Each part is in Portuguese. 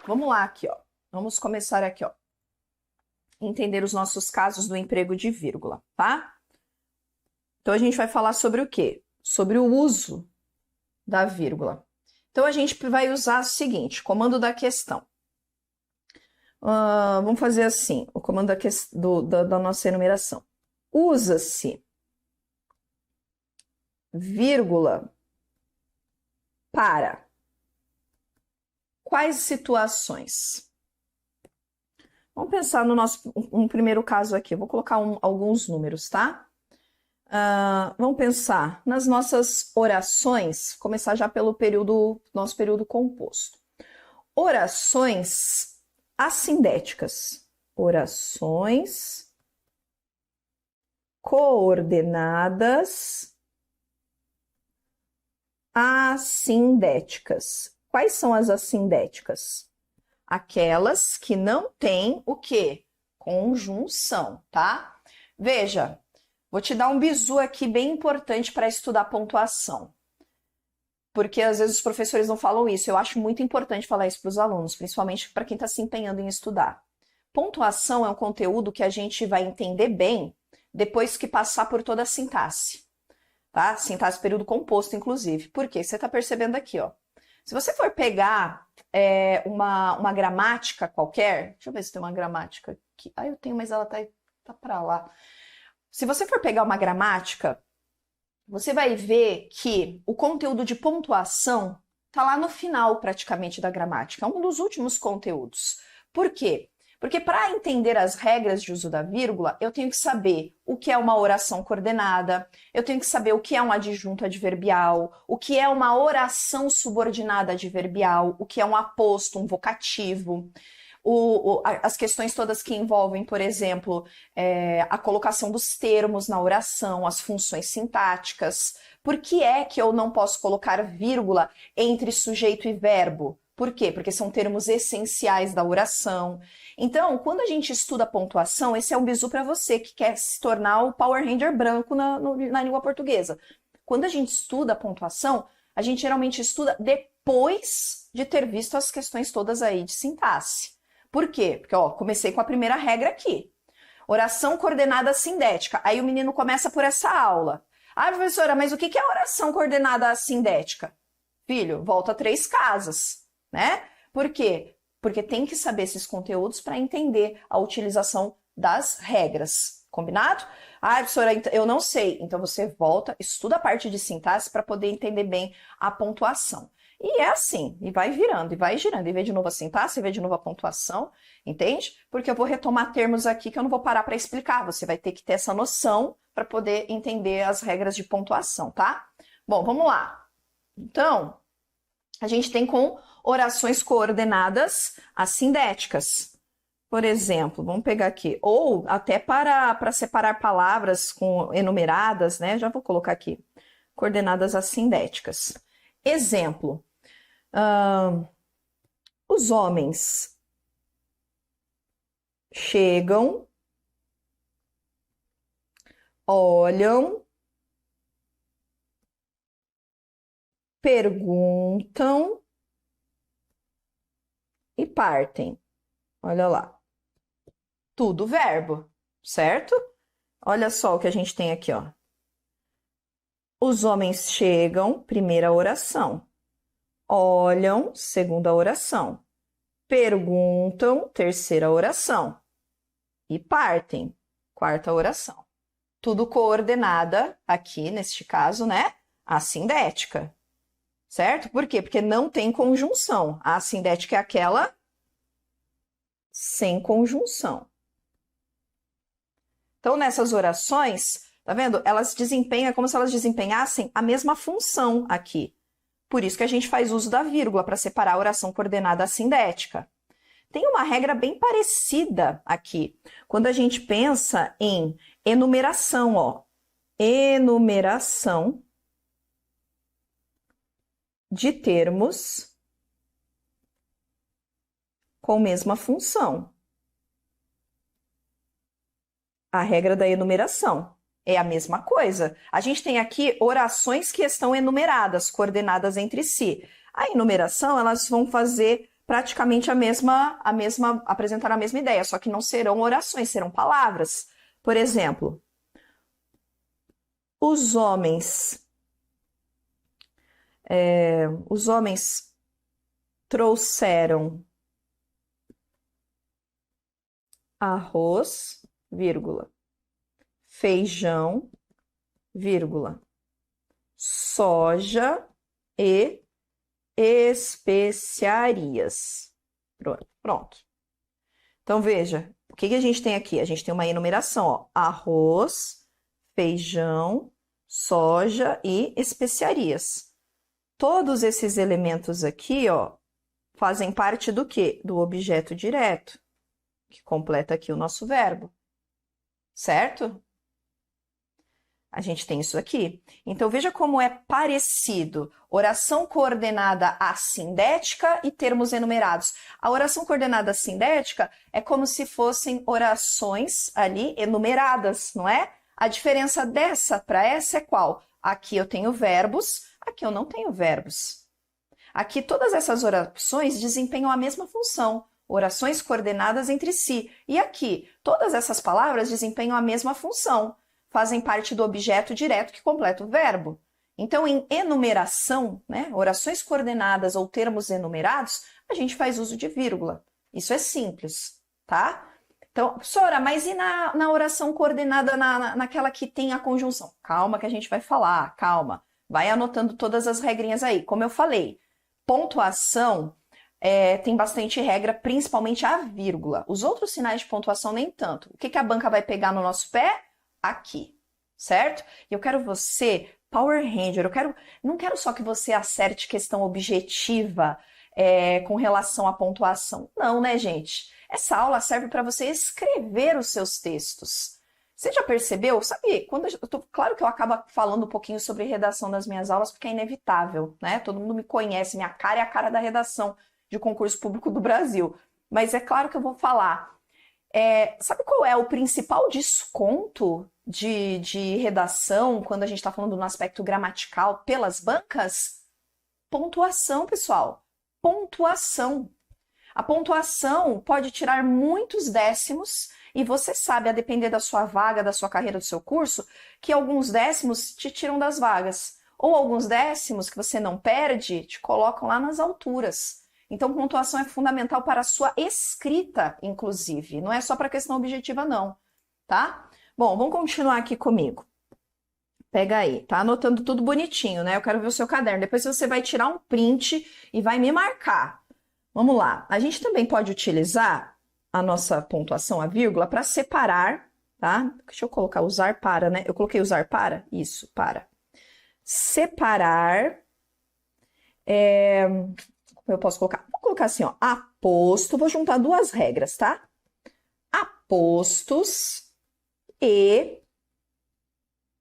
Vamos lá aqui, ó. Vamos começar aqui, ó. Entender os nossos casos do emprego de vírgula, tá? Então, a gente vai falar sobre o quê? Sobre o uso da vírgula. Então, a gente vai usar o seguinte, comando da questão. Vamos fazer assim, o comando da nossa enumeração. Usa-se vírgula para quais situações? Vamos pensar no nosso primeiro caso aqui. Eu vou colocar alguns números, tá? Vamos pensar nas nossas orações, começar já pelo nosso período composto. Orações assindéticas. Orações coordenadas assindéticas. Quais são as assindéticas? Aquelas que não têm o quê? Conjunção, tá? Veja, vou te dar um bizu aqui bem importante para estudar pontuação. Porque às vezes os professores não falam isso. Eu acho muito importante falar isso para os alunos, principalmente para quem está se empenhando em estudar. Pontuação é um conteúdo que a gente vai entender bem depois que passar por toda a sintaxe. Tá? Sintaxe período composto, inclusive. Por quê? Você está percebendo aqui, ó. Se você for pegar uma gramática qualquer, deixa eu ver se tem uma gramática aqui. Eu tenho, mas ela tá para lá. Se você for pegar uma gramática, você vai ver que o conteúdo de pontuação tá lá no final, praticamente, da gramática. É um dos últimos conteúdos. Por quê? Porque para entender as regras de uso da vírgula, eu tenho que saber o que é uma oração coordenada, eu tenho que saber o que é um adjunto adverbial, o que é uma oração subordinada adverbial, o que é um aposto, um vocativo, as questões todas que envolvem, por exemplo, a colocação dos termos na oração, as funções sintáticas. Por que é que eu não posso colocar vírgula entre sujeito e verbo? Por quê? Porque são termos essenciais da oração. Então, quando a gente estuda pontuação, esse é um bizu para você que quer se tornar o Power Ranger branco na língua portuguesa. Quando a gente estuda pontuação, a gente geralmente estuda depois de ter visto as questões todas aí de sintaxe. Por quê? Porque, ó, comecei com a primeira regra aqui. Oração coordenada assindética. Aí o menino começa por essa aula. Professora, mas o que é oração coordenada assindética? Filho, volta 3 casas, né? Por quê? Porque tem que saber esses conteúdos para entender a utilização das regras. Combinado? Professora, eu não sei. Então você volta, estuda a parte de sintaxe para poder entender bem a pontuação. E é assim, e vai virando, e vai girando, e vê de novo a sintaxe, e vê de novo a pontuação, entende? Porque eu vou retomar termos aqui que eu não vou parar para explicar, você vai ter que ter essa noção para poder entender as regras de pontuação, tá? Bom, vamos lá. Então, a gente tem com orações coordenadas assindéticas. Por exemplo, vamos pegar aqui, ou até para separar palavras enumeradas, né? Já vou colocar aqui, coordenadas assindéticas. Exemplo, os homens chegam, olham, perguntam e partem. Olha lá. Tudo verbo, certo? Olha só o que a gente tem aqui, ó. Os homens chegam, primeira oração. Olham, segunda oração. Perguntam, terceira oração. E partem, quarta oração. Tudo coordenada aqui, neste caso, né? Assindética. Certo? Por quê? Porque não tem conjunção. A assindética é aquela sem conjunção. Então, nessas orações, tá vendo? Elas desempenham como se elas desempenhassem a mesma função aqui. Por isso que a gente faz uso da vírgula para separar a oração coordenada assindética. Tem uma regra bem parecida aqui, quando a gente pensa em enumeração, ó. Enumeração de termos com mesma função. A regra da enumeração é a mesma coisa. A gente tem aqui orações que estão enumeradas, coordenadas entre si. A enumeração, elas vão fazer praticamente apresentar a mesma ideia, só que não serão orações, serão palavras. Por exemplo, os homens trouxeram arroz, vírgula, feijão, vírgula, soja e especiarias. Pronto. Então, veja, o que a gente tem aqui? A gente tem uma enumeração, ó, arroz, feijão, soja e especiarias. Todos esses elementos aqui, ó, fazem parte do quê? Do objeto direto, que completa aqui o nosso verbo, certo? A gente tem isso aqui. Então, veja como é parecido oração coordenada assindética e termos enumerados. A oração coordenada assindética é como se fossem orações ali enumeradas, não é? A diferença dessa para essa é qual? Aqui eu tenho verbos, aqui eu não tenho verbos. Aqui todas essas orações desempenham a mesma função, orações coordenadas entre si. E aqui, todas essas palavras desempenham a mesma função, fazem parte do objeto direto que completa o verbo. Então, em enumeração, né, orações coordenadas ou termos enumerados, a gente faz uso de vírgula. Isso é simples, tá? Então, professora, mas e na oração coordenada, naquela que tem a conjunção? Calma que a gente vai falar, calma. Vai anotando todas as regrinhas aí. Como eu falei, pontuação tem bastante regra, principalmente a vírgula. Os outros sinais de pontuação nem tanto. O que a banca vai pegar no nosso pé? Aqui, certo? E eu quero você, Power Ranger, não quero só que você acerte questão objetiva com relação à pontuação. Não, né, gente? Essa aula serve para você escrever os seus textos. Você já percebeu? Sabe, claro que eu acabo falando um pouquinho sobre redação nas minhas aulas, porque é inevitável, né? Todo mundo me conhece, minha cara é a cara da redação de concurso público do Brasil. Mas é claro que eu vou falar. Sabe qual é o principal desconto de redação quando a gente está falando no aspecto gramatical pelas bancas? Pontuação, pessoal. Pontuação. A pontuação pode tirar muitos décimos e você sabe, a depender da sua vaga, da sua carreira, do seu curso, que alguns décimos te tiram das vagas. Ou alguns décimos que você não perde, te colocam lá nas alturas. Então, pontuação é fundamental para a sua escrita, inclusive. Não é só para a questão objetiva, não, tá? Bom, vamos continuar aqui comigo. Pega aí, tá anotando tudo bonitinho, né? Eu quero ver o seu caderno. Depois você vai tirar um print e vai me marcar. Vamos lá. A gente também pode utilizar a nossa pontuação, a vírgula, para separar, tá? Deixa eu colocar usar para, né? Eu coloquei usar para? Isso, para. Separar... eu posso colocar? Vou colocar assim, ó, aposto, vou juntar duas regras, tá? Apostos e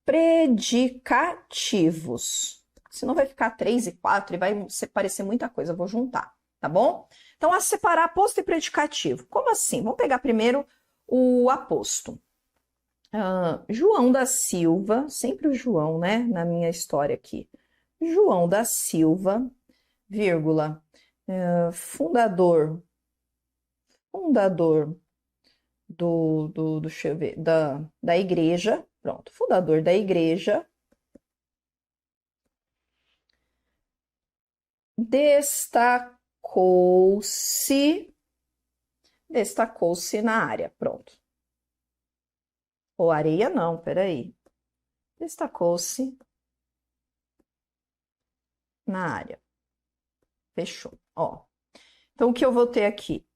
predicativos. Senão vai ficar 3 e 4 e vai parecer muita coisa, eu vou juntar, tá bom? Então, a separar aposto e predicativo. Como assim? Vamos pegar primeiro o aposto. João da Silva, sempre o João, né, na minha história aqui. João da Silva, vírgula, fundador deixa eu ver, da igreja, pronto, fundador da igreja, destacou-se na área, pronto. Ou areia não, peraí. Destacou-se na área. Fechou, ó. Então, o que eu vou ter aqui?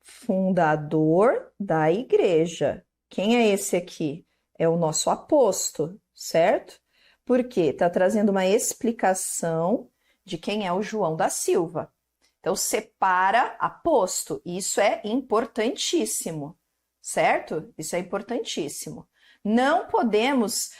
Fundador da igreja. Quem é esse aqui? É o nosso aposto, certo? Porque está trazendo uma explicação de quem é o João da Silva. Então, separa aposto. Isso é importantíssimo, certo? Isso é importantíssimo. Não podemos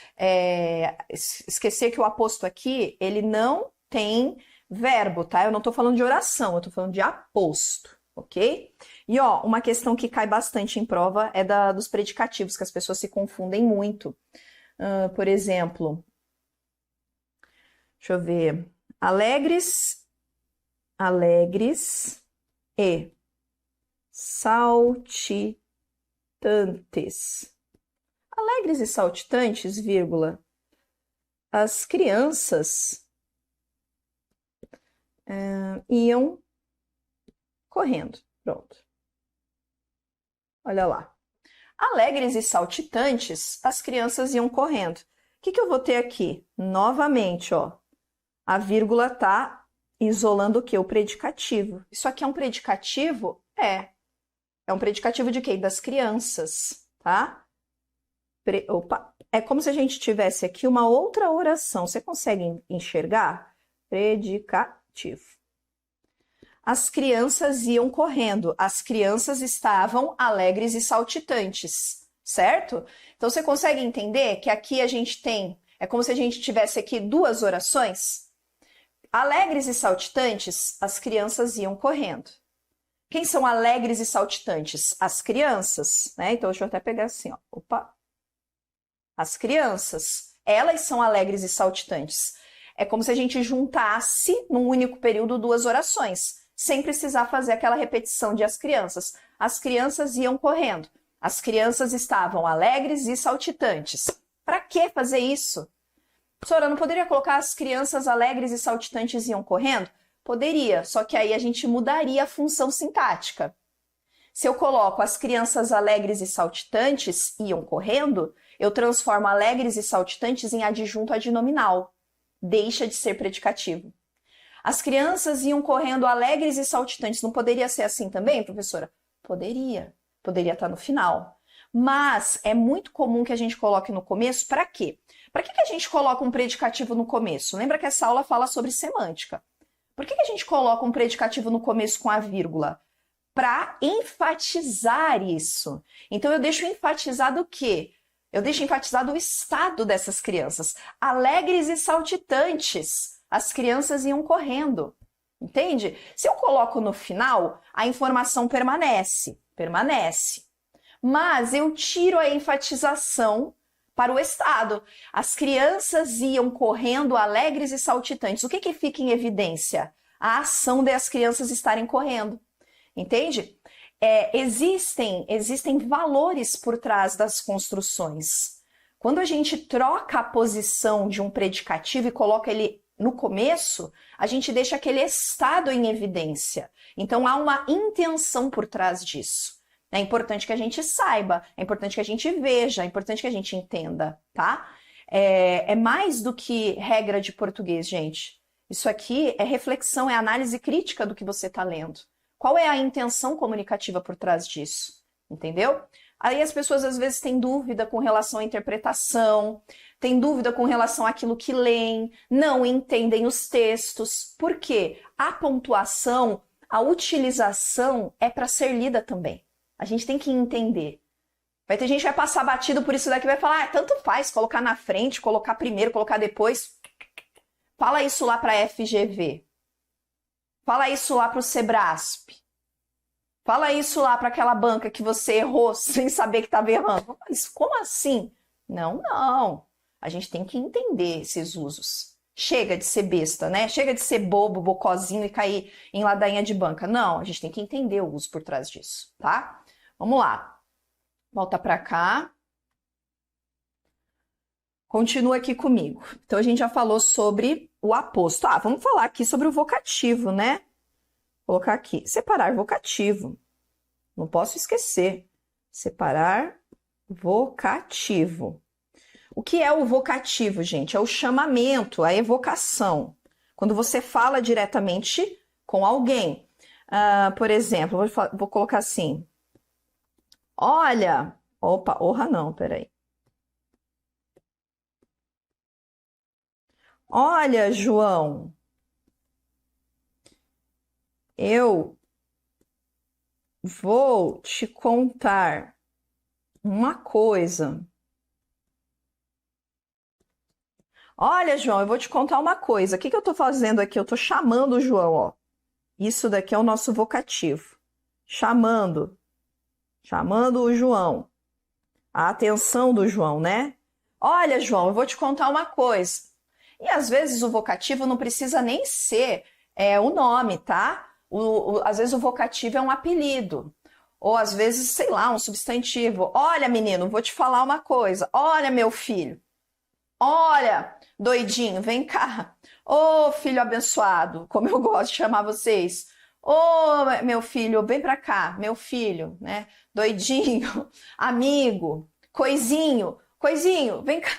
esquecer que o aposto aqui, ele não tem verbo, tá? Eu não estou falando de oração, eu estou falando de aposto, ok? E, ó, uma questão que cai bastante em prova é dos predicativos, que as pessoas se confundem muito. Por exemplo, deixa eu ver. Alegres alegres e saltitantes. Alegres e saltitantes, vírgula. As crianças iam correndo. Pronto. Olha lá. Alegres e saltitantes, as crianças iam correndo. O que eu vou ter aqui? Novamente, ó. A vírgula tá isolando o quê? O predicativo. Isso aqui é um predicativo? É. É um predicativo de quê? Das crianças, tá? Opa. É como se a gente tivesse aqui uma outra oração. Você consegue enxergar? Predicativo. As crianças iam correndo. As crianças estavam alegres e saltitantes, certo? Então, você consegue entender que aqui a gente tem... É como se a gente tivesse aqui duas orações. Alegres e saltitantes, as crianças iam correndo. Quem são alegres e saltitantes? As crianças, né? Então, deixa eu até pegar assim, ó. Opa! As crianças, elas são alegres e saltitantes. É como se a gente juntasse num único período duas orações, sem precisar fazer aquela repetição de as crianças. As crianças iam correndo. As crianças estavam alegres e saltitantes. Para que fazer isso? Professora, não poderia colocar as crianças alegres e saltitantes iam correndo? Poderia, só que aí a gente mudaria a função sintática. Se eu coloco as crianças alegres e saltitantes iam correndo, eu transformo alegres e saltitantes em adjunto adnominal. Deixa de ser predicativo. As crianças iam correndo alegres e saltitantes. Não poderia ser assim também, professora? Poderia. Poderia estar no final. Mas é muito comum que a gente coloque no começo. Para quê? Para que a gente coloca um predicativo no começo? Lembra que essa aula fala sobre semântica. Por que a gente coloca um predicativo no começo com a vírgula? Para enfatizar isso. Então, eu deixo enfatizado o quê? Eu deixo enfatizado o estado dessas crianças. Alegres e saltitantes. As crianças iam correndo. Entende? Se eu coloco no final, a informação permanece. Permanece. Mas eu tiro a enfatização para o estado. As crianças iam correndo alegres e saltitantes. O que fica em evidência? A ação das crianças estarem correndo. Entende? Existem valores por trás das construções. Quando a gente troca a posição de um predicativo e coloca ele no começo, a gente deixa aquele estado em evidência. Então, há uma intenção por trás disso. É importante que a gente saiba, é importante que a gente veja, é importante que a gente entenda, tá? É mais do que regra de português, gente. Isso aqui é reflexão, é análise crítica do que você está lendo. Qual é a intenção comunicativa por trás disso? Entendeu? Aí as pessoas às vezes têm dúvida com relação à interpretação, têm dúvida com relação àquilo que leem, não entendem os textos. Por quê? A pontuação, a utilização é para ser lida também. A gente tem que entender. Vai ter gente que vai passar batido por isso daqui e vai falar, tanto faz, colocar na frente, colocar primeiro, colocar depois. Fala isso lá para a FGV. Fala isso lá para o Sebrasp. Fala isso lá para aquela banca que você errou sem saber que estava errando. Mas como assim? Não, não. A gente tem que entender esses usos. Chega de ser besta, né? Chega de ser bobo, bocozinho e cair em ladainha de banca. Não, a gente tem que entender o uso por trás disso, tá? Vamos lá. Volta para cá. Continua aqui comigo. Então, a gente já falou sobre o aposto. Vamos falar aqui sobre o vocativo, né? Vou colocar aqui. Separar vocativo. Não posso esquecer. Separar vocativo. O que é o vocativo, gente? É o chamamento, a evocação. Quando você fala diretamente com alguém. Por exemplo, vou colocar assim. Olha. Opa, orra não, peraí. Olha, João, eu vou te contar uma coisa. Olha, João, eu vou te contar uma coisa. O que eu estou fazendo aqui? Eu estou chamando o João, ó. Isso daqui é o nosso vocativo. Chamando o João. A atenção do João, né? Olha, João, eu vou te contar uma coisa. E às vezes o vocativo não precisa nem ser é o nome, tá? Às vezes o vocativo é um apelido. Ou às vezes, sei lá, um substantivo. Olha, menino, vou te falar uma coisa. Olha, meu filho. Olha, doidinho, vem cá. Ô, filho abençoado, como eu gosto de chamar vocês. Ô, meu filho, vem pra cá, meu filho, né? Doidinho, amigo, coisinho, coisinho, vem cá.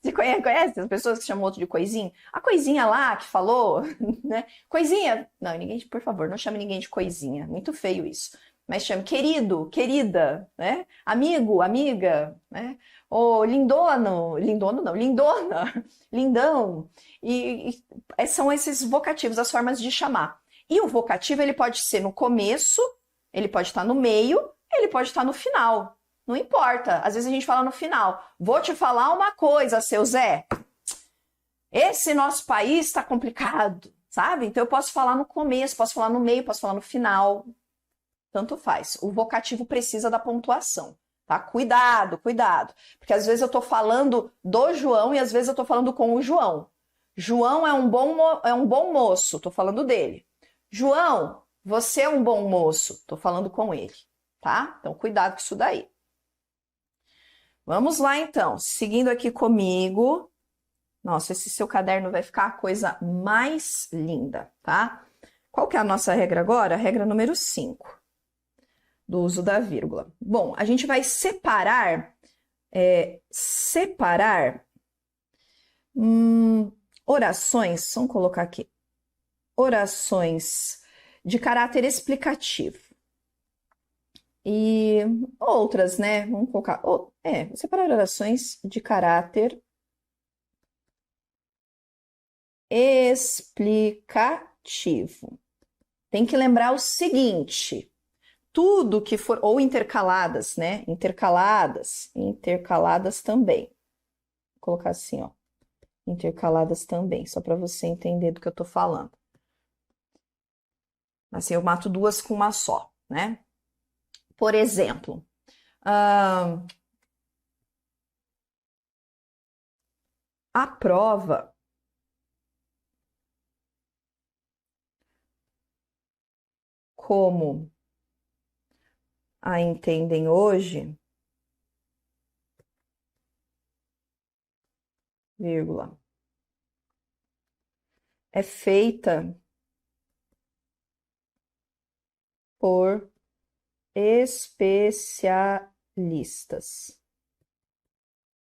Você conhece as pessoas que chamam outro de coisinho? A coisinha lá que falou, né? Coisinha. Não, ninguém, por favor, não chame ninguém de coisinha. Muito feio isso. Mas chame querido, querida, né? Amigo, amiga, né? Ou lindono, lindono não, lindona, lindão. E são esses vocativos, as formas de chamar. E o vocativo, ele pode ser no começo, ele pode estar no meio, ele pode estar no final. Não importa. Às vezes a gente fala no final. Vou te falar uma coisa, seu Zé. Esse nosso país está complicado, sabe? Então eu posso falar no começo, posso falar no meio, posso falar no final. Tanto faz. O vocativo precisa da pontuação, tá? Cuidado, cuidado. Porque às vezes eu tô falando do João e às vezes eu tô falando com o João. João é um bom moço, tô falando dele. João, você é um bom moço, tô falando com ele, tá? Então cuidado com isso daí. Vamos lá então, seguindo aqui comigo. Nossa, esse seu caderno vai ficar a coisa mais linda, tá? Qual que é a nossa regra agora? A regra número 5, do uso da vírgula. Bom, a gente vai separar orações, vamos colocar aqui, orações de caráter explicativo. E outras, né? Vamos colocar, separar orações de caráter explicativo. Tem que lembrar o seguinte, tudo que for, ou intercaladas, né? Intercaladas também. Vou colocar assim, ó. Intercaladas também, só para você entender do que eu tô falando. Assim, eu mato duas com uma só, né? Por exemplo, a prova como a entendem hoje, vírgula, é feita por especialistas.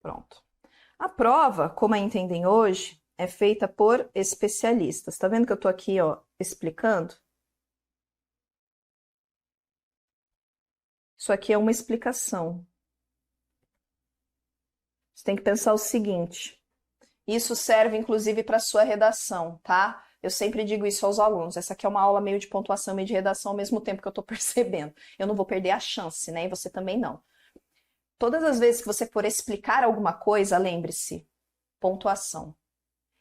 Pronto. A prova, como a entendem hoje, é feita por especialistas. Tá vendo que eu tô aqui, ó, explicando? Isso aqui é uma explicação. Você tem que pensar o seguinte: isso serve inclusive para sua redação, tá? Eu sempre digo isso aos alunos. Essa aqui é uma aula meio de pontuação, meio de redação ao mesmo tempo que eu estou percebendo. Eu não vou perder a chance, né? E você também não. Todas as vezes que você for explicar alguma coisa, lembre-se, pontuação.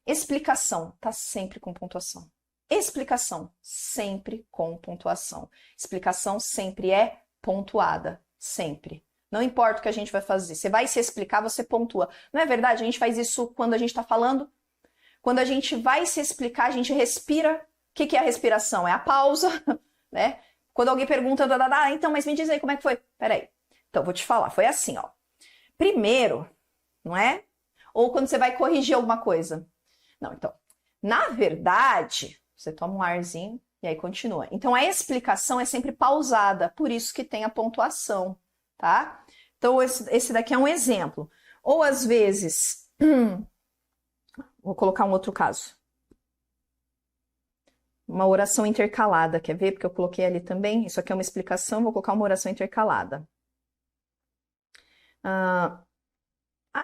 Explicação, tá sempre com pontuação. Explicação, sempre com pontuação. Explicação sempre é pontuada, sempre. Não importa o que a gente vai fazer. Você vai se explicar, você pontua. Não é verdade? A gente faz isso quando a gente está falando. Quando a gente vai se explicar, a gente respira. O que é a respiração? É a pausa, né? Quando alguém pergunta, então, mas me diz aí como é que foi. Peraí. Então, vou te falar. Foi assim, ó. Primeiro, não é? Ou quando você vai corrigir alguma coisa. Não, então, na verdade, você toma um arzinho e aí continua. Então, a explicação é sempre pausada, por isso que tem a pontuação, tá? Então, esse daqui é um exemplo. Ou, às vezes, vou colocar um outro caso. Uma oração intercalada, quer ver? Porque eu coloquei ali também. Isso aqui é uma explicação, vou colocar uma oração intercalada. A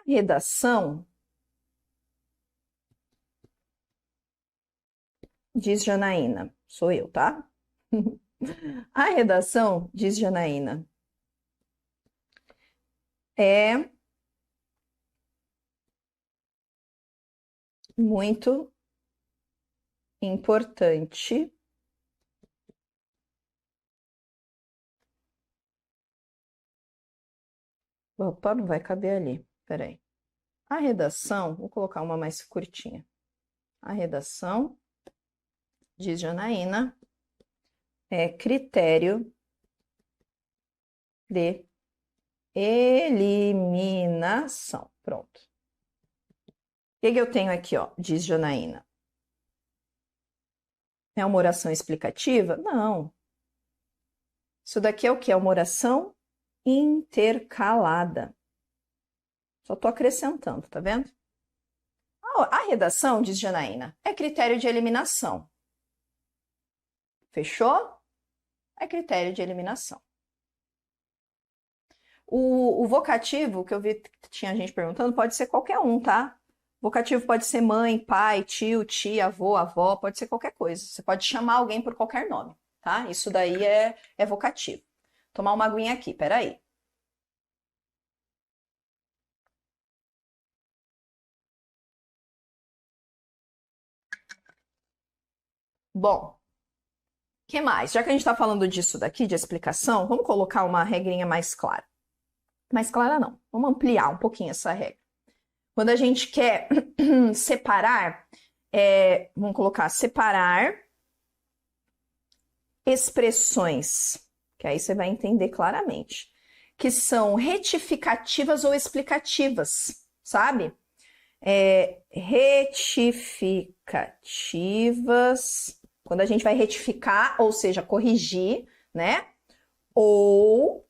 redação, diz Janaína, sou eu, tá? A redação, diz Janaína, é muito importante Opa, não vai caber ali. Peraí. A redação, vou colocar uma mais curtinha. A redação diz Janaína, é critério de eliminação. Pronto. O que eu tenho aqui, ó? Diz Janaína. É uma oração explicativa? Não. Isso daqui é o que? É uma oração intercalada. Só estou acrescentando, tá vendo? A redação, diz Janaína, é critério de eliminação. Fechou? É critério de eliminação. O vocativo, que eu vi que tinha gente perguntando, pode ser qualquer um, tá? Vocativo pode ser mãe, pai, tio, tia, avô, avó, pode ser qualquer coisa. Você pode chamar alguém por qualquer nome, tá? Isso daí é vocativo. Tomar uma aguinha aqui, peraí. Bom, o que mais? Já que a gente está falando disso daqui, de explicação, vamos colocar uma regrinha mais clara. Mais clara não, vamos ampliar um pouquinho essa regra. Quando a gente quer separar, vamos colocar separar expressões, que aí você vai entender claramente, que são retificativas ou explicativas, sabe? Retificativas, quando a gente vai retificar, ou seja, corrigir, né? Ou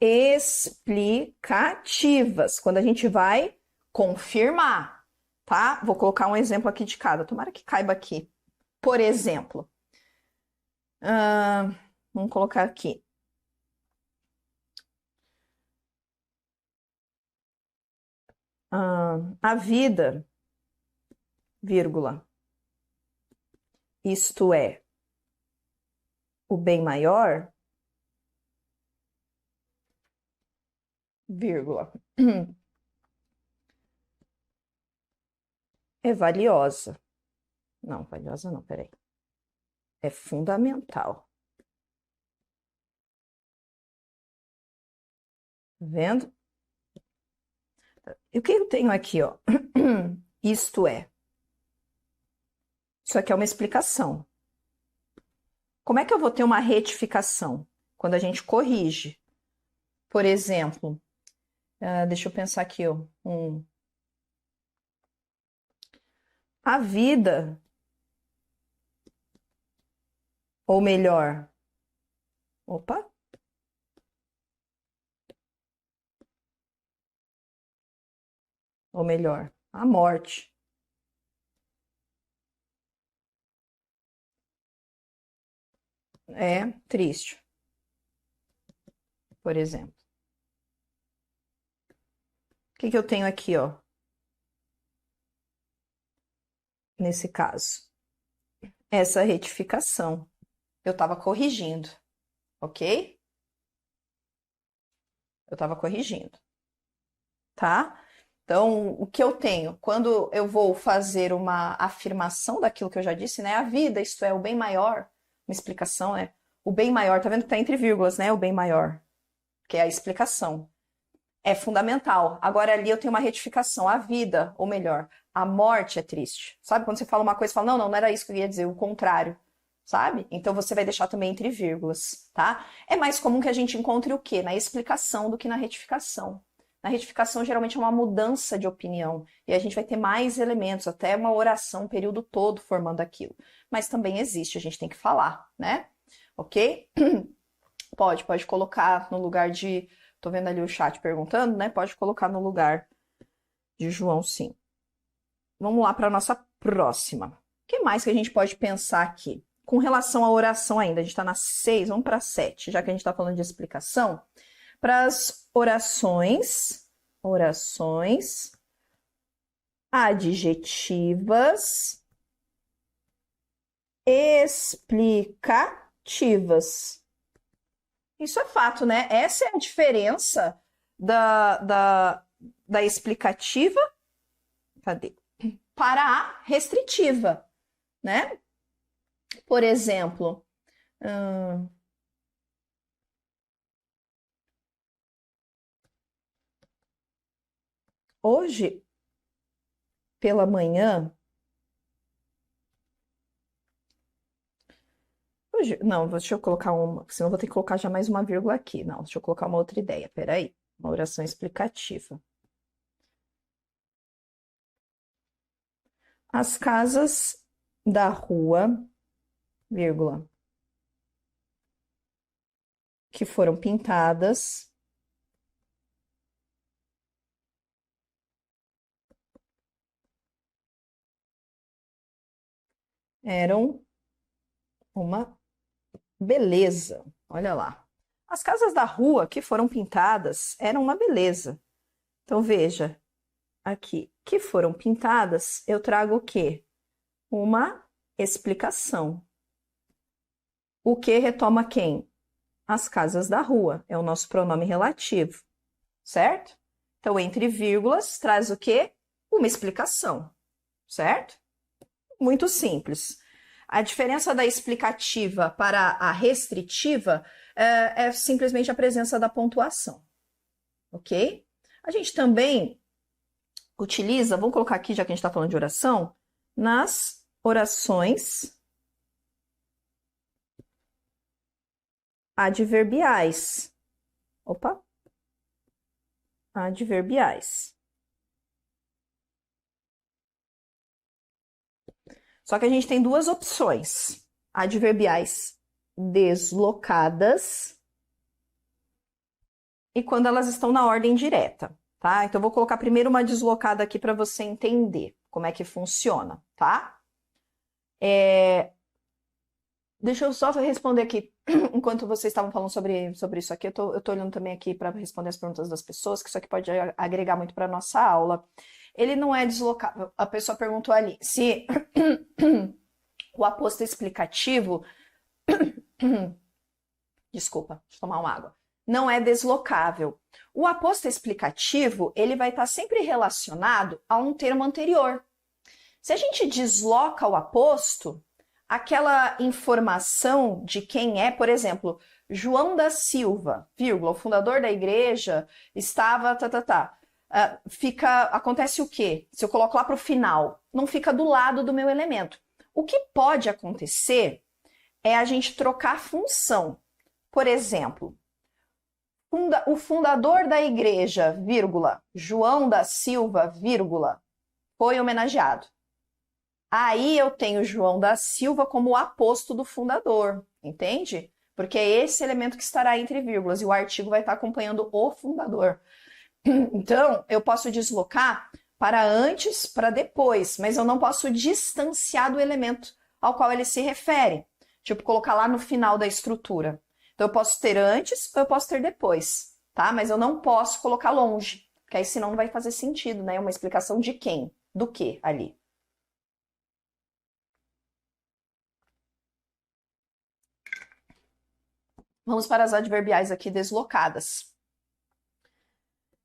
explicativas, quando a gente vai confirmar, tá? Vou colocar um exemplo aqui de cada, tomara que caiba aqui. Por exemplo, vamos colocar aqui. A vida, vírgula, isto é, o bem maior, vírgula, é valiosa. Não, valiosa não, peraí. É fundamental. Tá vendo? E o que eu tenho aqui, ó? Isto é. Isso aqui é uma explicação. Como é que eu vou ter uma retificação? Quando a gente corrige. Por exemplo, deixa eu pensar aqui, ó. A vida, ou melhor, opa. Ou melhor, a morte. É triste, por exemplo. O que eu tenho aqui, ó? Nesse caso, essa retificação. Eu estava corrigindo, ok? Eu estava corrigindo, tá? Então, o que eu tenho? Quando eu vou fazer uma afirmação daquilo que eu já disse, né? A vida, isto é, o bem maior, uma explicação, né? O bem maior, tá vendo que tá entre vírgulas, né? O bem maior, que é a explicação. É fundamental. Agora ali eu tenho uma retificação. A vida, ou melhor, a morte é triste. Sabe quando você fala uma coisa e fala, não era isso que eu ia dizer, o contrário. Sabe? Então você vai deixar também entre vírgulas, tá? É mais comum que a gente encontre o quê? Na explicação do que na retificação. Na retificação, geralmente é uma mudança de opinião. E a gente vai ter mais elementos, até uma oração, um período todo formando aquilo. Mas também existe, a gente tem que falar, né? Ok? Pode colocar no lugar de. Tô vendo ali o chat perguntando, né? Pode colocar no lugar de João, sim. Vamos lá para a nossa próxima. O que mais que a gente pode pensar aqui? Com relação à oração ainda, a gente está na 6, vamos para 7, já que a gente está falando de explicação. Para as orações adjetivas explicativas. Isso é fato, né? Essa é a diferença da explicativa, cadê? Para a restritiva, né? Por exemplo, hoje pela manhã Não, deixa eu colocar uma, senão eu vou ter que colocar já mais uma vírgula aqui. Não, deixa eu colocar uma outra ideia, peraí. Uma oração explicativa. As casas da rua, vírgula, que foram pintadas eram uma beleza. Olha lá. As casas da rua que foram pintadas eram uma beleza. Então, veja, aqui, que foram pintadas, eu trago o quê? Uma explicação. O que retoma quem? As casas da rua. É o nosso pronome relativo, certo? Então, entre vírgulas, traz o quê? Uma explicação, certo? Muito simples. A diferença da explicativa para a restritiva é simplesmente a presença da pontuação, ok? A gente também utiliza, vamos colocar aqui, já que a gente está falando de oração, nas orações adverbiais. Opa! Adverbiais. Só que a gente tem duas opções: adverbiais deslocadas e quando elas estão na ordem direta, tá? Então, eu vou colocar primeiro uma deslocada aqui para você entender como é que funciona, tá? Deixa eu só responder aqui, enquanto vocês estavam falando sobre isso aqui, eu tô olhando também aqui para responder as perguntas das pessoas, que isso aqui pode agregar muito para a nossa aula. Ele não é deslocável. A pessoa perguntou ali se o aposto explicativo, desculpa, deixa eu tomar uma água, não é deslocável. O aposto explicativo, ele vai estar sempre relacionado a um termo anterior. Se a gente desloca o aposto, aquela informação de quem é, por exemplo, João da Silva, vírgula, o fundador da igreja, estava, acontece o quê? Se eu coloco lá para o final, não fica do lado do meu elemento. O que pode acontecer é a gente trocar a função. Por exemplo, o fundador da igreja, vírgula, João da Silva, vírgula, foi homenageado. Aí eu tenho João da Silva como o aposto do fundador, entende? Porque é esse elemento que estará entre vírgulas e o artigo vai estar acompanhando o fundador. Então, eu posso deslocar para antes, para depois, mas eu não posso distanciar do elemento ao qual ele se refere. Tipo, colocar lá no final da estrutura. Então, eu posso ter antes ou eu posso ter depois, tá? Mas eu não posso colocar longe, porque aí senão não vai fazer sentido, né? Uma explicação de quem, do que ali. Vamos para as adverbiais aqui deslocadas.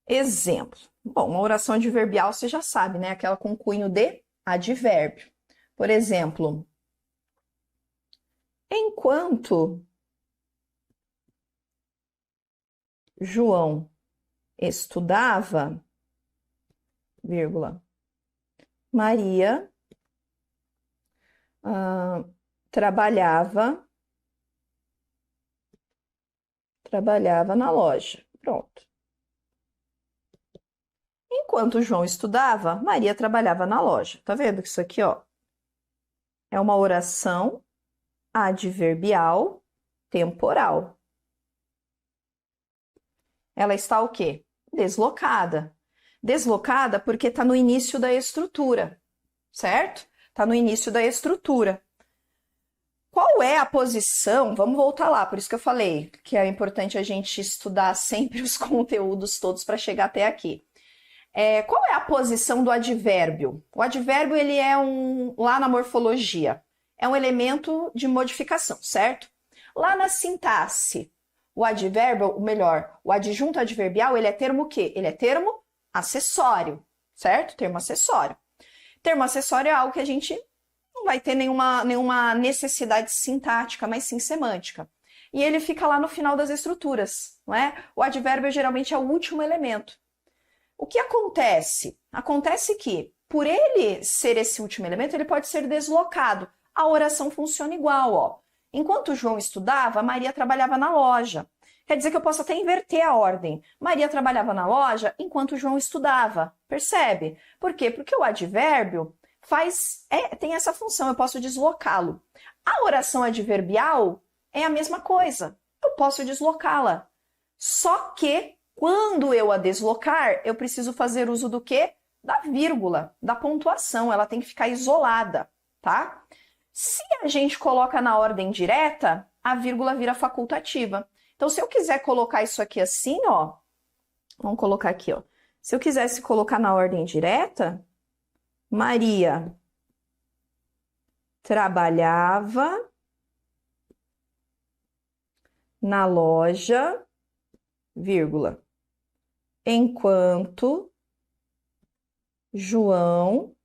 Exemplo. Bom, uma oração adverbial você já sabe, né? Aquela com cunho de advérbio. Por exemplo, enquanto João estudava, vírgula, Maria trabalhava na loja. Pronto. Enquanto João estudava, Maria trabalhava na loja. Tá vendo que isso aqui, ó, é uma oração adverbial temporal. Ela está o quê? Deslocada. Deslocada porque está no início da estrutura, certo? Está no início da estrutura. Qual é a posição? Vamos voltar lá, por isso que eu falei que é importante a gente estudar sempre os conteúdos todos para chegar até aqui. Qual é a posição do advérbio? O advérbio, ele é lá na morfologia, é um elemento de modificação, certo? Lá na sintaxe, o advérbio, ou melhor, o adjunto adverbial, ele é termo o quê? Ele é termo acessório, certo? Termo acessório. Termo acessório é algo que a gente não vai ter nenhuma necessidade sintática, mas sim semântica. E ele fica lá no final das estruturas, não é? O advérbio geralmente é o último elemento. O que acontece? Acontece que, por ele ser esse último elemento, ele pode ser deslocado. A oração funciona igual, ó. Enquanto João estudava, Maria trabalhava na loja. Quer dizer que eu posso até inverter a ordem. Maria trabalhava na loja enquanto João estudava. Percebe? Por quê? Porque o advérbio tem essa função, eu posso deslocá-lo. A oração adverbial é a mesma coisa. Eu posso deslocá-la. Só que quando eu a deslocar, eu preciso fazer uso do quê? Da vírgula, da pontuação. Ela tem que ficar isolada, tá? Se a gente coloca na ordem direta, a vírgula vira facultativa. Então, se eu quiser colocar isso aqui assim, ó, vamos colocar aqui, ó. Se eu quisesse colocar na ordem direta, Maria trabalhava na loja, vírgula, enquanto João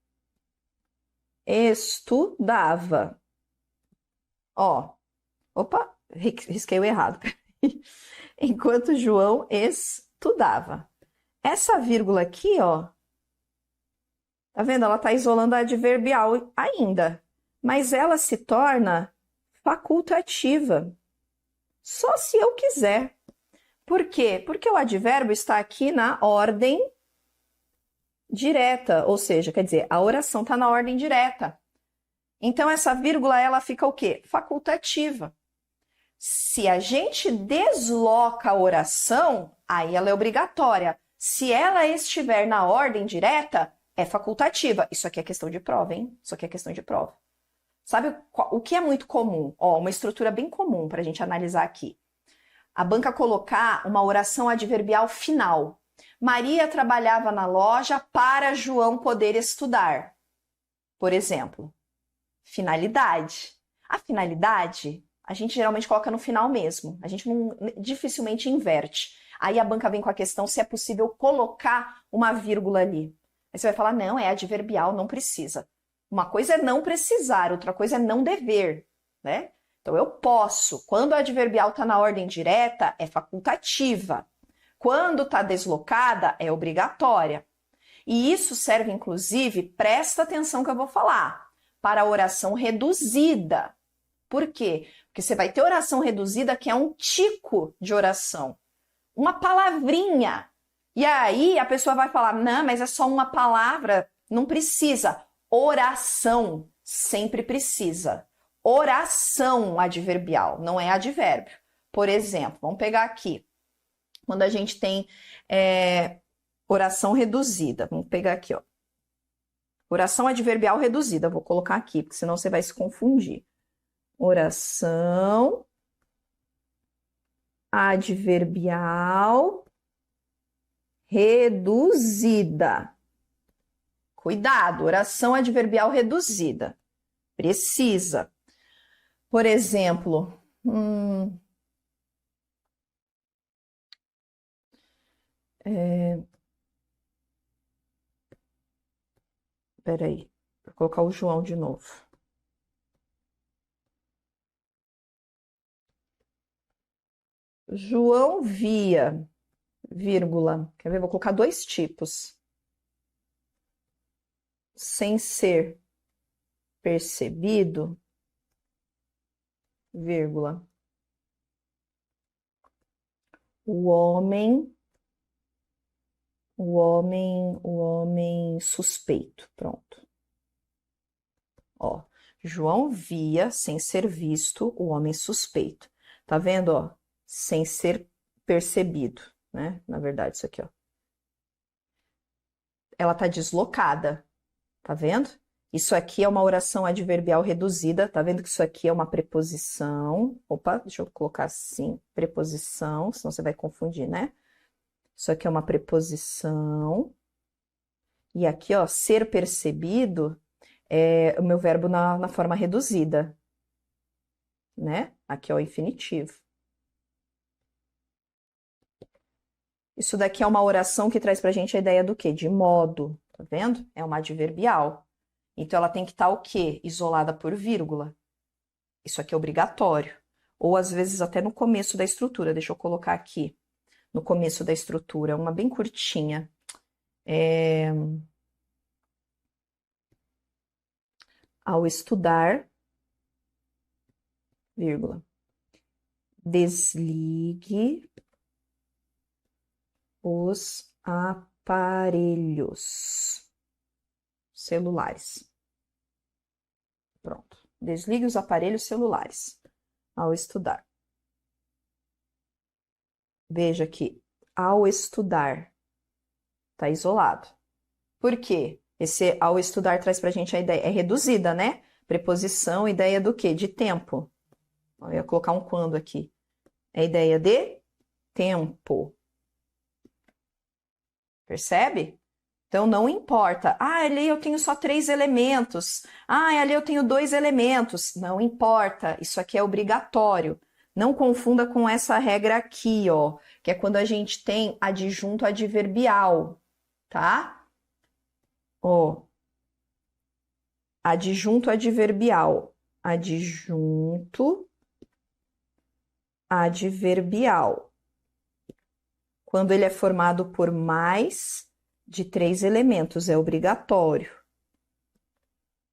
estudava. Ó, opa, risquei o errado. Enquanto João estudava. Essa vírgula aqui, ó, tá vendo? Ela tá isolando a adverbial ainda, mas ela se torna facultativa. Só se eu quiser. Por quê? Porque o advérbio está aqui na ordem direta, ou seja, quer dizer, a oração está na ordem direta. Então, essa vírgula, ela fica o quê? Facultativa. Se a gente desloca a oração, aí ela é obrigatória. Se ela estiver na ordem direta, é facultativa. Isso aqui é questão de prova, hein? Isso aqui é questão de prova. Sabe o que é muito comum? Ó, uma estrutura bem comum para a gente analisar aqui. A banca colocar uma oração adverbial final. Maria trabalhava na loja para João poder estudar. Por exemplo, finalidade. A finalidade, a gente geralmente coloca no final mesmo. A gente dificilmente inverte. Aí a banca vem com a questão se é possível colocar uma vírgula ali. Aí você vai falar, não, é adverbial, não precisa. Uma coisa é não precisar, outra coisa é não dever, né? Então eu posso. Quando a adverbial está na ordem direta, é facultativa. Quando está deslocada, é obrigatória. E isso serve, inclusive, presta atenção que eu vou falar, para a oração reduzida. Por quê? Porque você vai ter oração reduzida que é um tico de oração. Uma palavrinha. E aí a pessoa vai falar, não, mas é só uma palavra. Não precisa. Oração sempre precisa. Oração adverbial, não é advérbio. Por exemplo, vamos pegar aqui. Quando a gente tem oração reduzida. Vamos pegar aqui, ó. Oração adverbial reduzida. Vou colocar aqui, porque senão você vai se confundir. Oração adverbial reduzida. Cuidado, oração adverbial reduzida. Precisa. Por exemplo, peraí, vou colocar o João de novo. João via, vírgula, quer ver? Vou colocar dois tipos. Sem ser percebido, vírgula, o homem suspeito. Pronto. Ó, João via, sem ser visto, o homem suspeito. Tá vendo, ó? Sem ser percebido, né? Na verdade, isso aqui, ó. Ela tá deslocada, tá vendo? Isso aqui é uma oração adverbial reduzida, tá vendo que isso aqui é uma preposição. Opa, deixa eu colocar assim, preposição, senão você vai confundir, né? Isso aqui é uma preposição. E aqui, ó, ser percebido é o meu verbo na forma reduzida, né? Aqui é o infinitivo. Isso daqui é uma oração que traz pra gente a ideia do quê? De modo, tá vendo? É uma adverbial. Então, ela tem que estar o quê? Isolada por vírgula. Isso aqui é obrigatório. Ou, às vezes, até no começo da estrutura. Deixa eu colocar aqui, no começo da estrutura, uma bem curtinha. Ao estudar, vírgula. Desligue os aparelhos celulares. Pronto. Desligue os aparelhos celulares ao estudar. Veja que ao estudar está isolado. Por quê? Esse ao estudar traz para a gente a ideia, é reduzida, né? Preposição, ideia do quê? De tempo. Eu ia colocar um quando aqui. É ideia de tempo. Percebe? Então, não importa. Ah, ali eu tenho só 3 elementos. Ah, ali eu tenho 2 elementos. Não importa. Isso aqui é obrigatório. Não confunda com essa regra aqui, ó, que é quando a gente tem adjunto adverbial, tá? Ó, adjunto adverbial. Adjunto adverbial. Quando ele é formado por mais de 3 elementos, é obrigatório.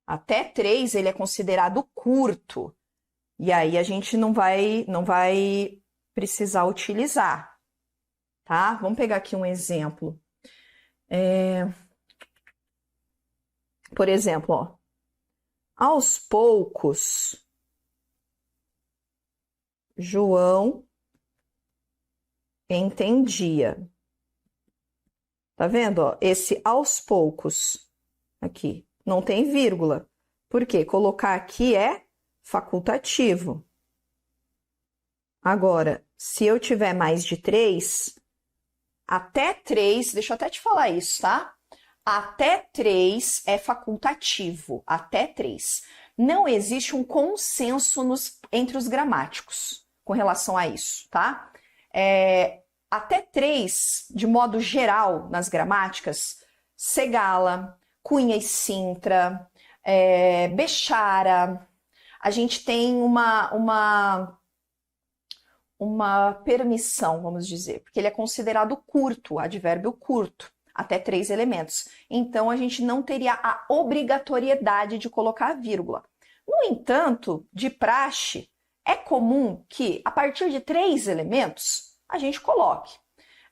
Até 3 ele é considerado curto. E aí a gente não vai precisar utilizar, tá? Vamos pegar aqui um exemplo. Por exemplo, ó, aos poucos, João entendia. Tá vendo, ó? Esse aos poucos aqui não tem vírgula. Por quê? Colocar aqui é facultativo. Agora, se eu tiver mais de 3, até 3, deixa eu até te falar isso, tá? Até 3 é facultativo, até 3. Não existe um consenso entre os gramáticos com relação a isso, tá? Até 3, de modo geral, nas gramáticas, Segala, Cunha e Sintra, Bechara, a gente tem uma permissão, vamos dizer, porque ele é considerado curto, advérbio curto, até 3 elementos. Então, a gente não teria a obrigatoriedade de colocar a vírgula. No entanto, de praxe, é comum que, a partir de 3 elementos, a gente coloque.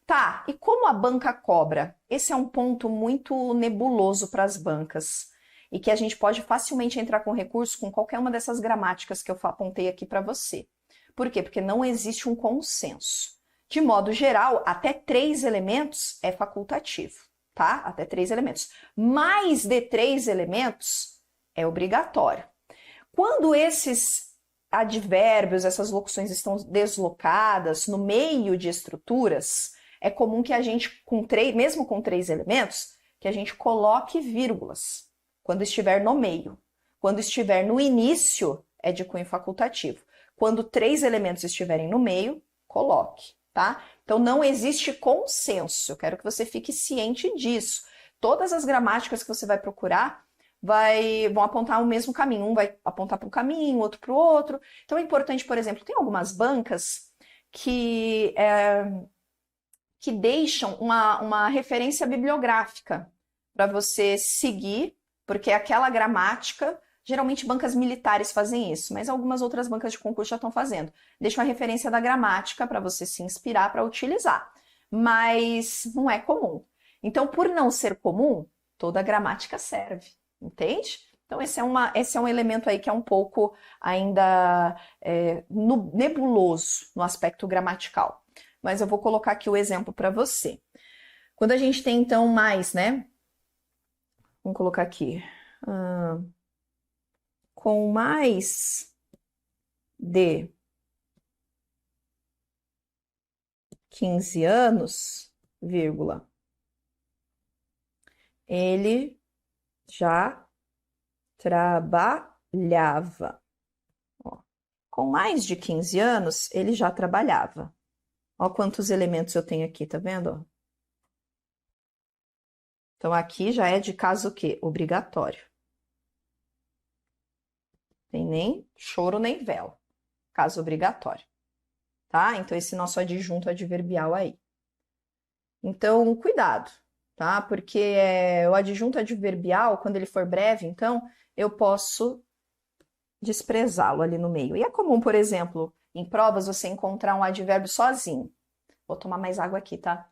Tá, e como a banca cobra? Esse é um ponto muito nebuloso para as bancas e que a gente pode facilmente entrar com recurso com qualquer uma dessas gramáticas que eu apontei aqui para você. Por quê? Porque não existe um consenso. De modo geral, até 3 elementos é facultativo, tá? Até 3 elementos. Mais de 3 elementos é obrigatório. Quando esses advérbios, essas locuções estão deslocadas no meio de estruturas, é comum que a gente, mesmo com 3 elementos, que a gente coloque vírgulas quando estiver no meio. Quando estiver no início, é de cunho facultativo. Quando 3 elementos estiverem no meio, coloque, tá? Então, não existe consenso. Eu quero que você fique ciente disso. Todas as gramáticas que você vai procurar vão apontar o mesmo caminho. Um vai apontar para um caminho, outro para o outro. Então, é importante, por exemplo, tem algumas bancas que deixam uma referência bibliográfica para você seguir, porque aquela gramática, geralmente bancas militares fazem isso, mas algumas outras bancas de concurso já estão fazendo. Deixa uma referência da gramática para você se inspirar para utilizar, mas não é comum. Então, por não ser comum, toda a gramática serve, entende? Então, esse é um elemento aí que é um pouco ainda nebuloso no aspecto gramatical. Mas eu vou colocar aqui o exemplo para você. Quando a gente tem, então, mais, né? Vamos colocar aqui. Com mais de 15 anos, vírgula, ele já trabalhava. Ó, com mais de 15 anos, ele já trabalhava. Ó quantos elementos eu tenho aqui, tá vendo? Então, aqui já é de caso o quê? Obrigatório. Tem nem choro nem vela. Caso obrigatório. Tá? Então, esse nosso adjunto adverbial aí. Então, cuidado, tá? Porque o adjunto adverbial, quando ele for breve, então, eu posso desprezá-lo ali no meio. E é comum, por exemplo, em provas você encontrar um advérbio sozinho. Vou tomar mais água aqui, tá?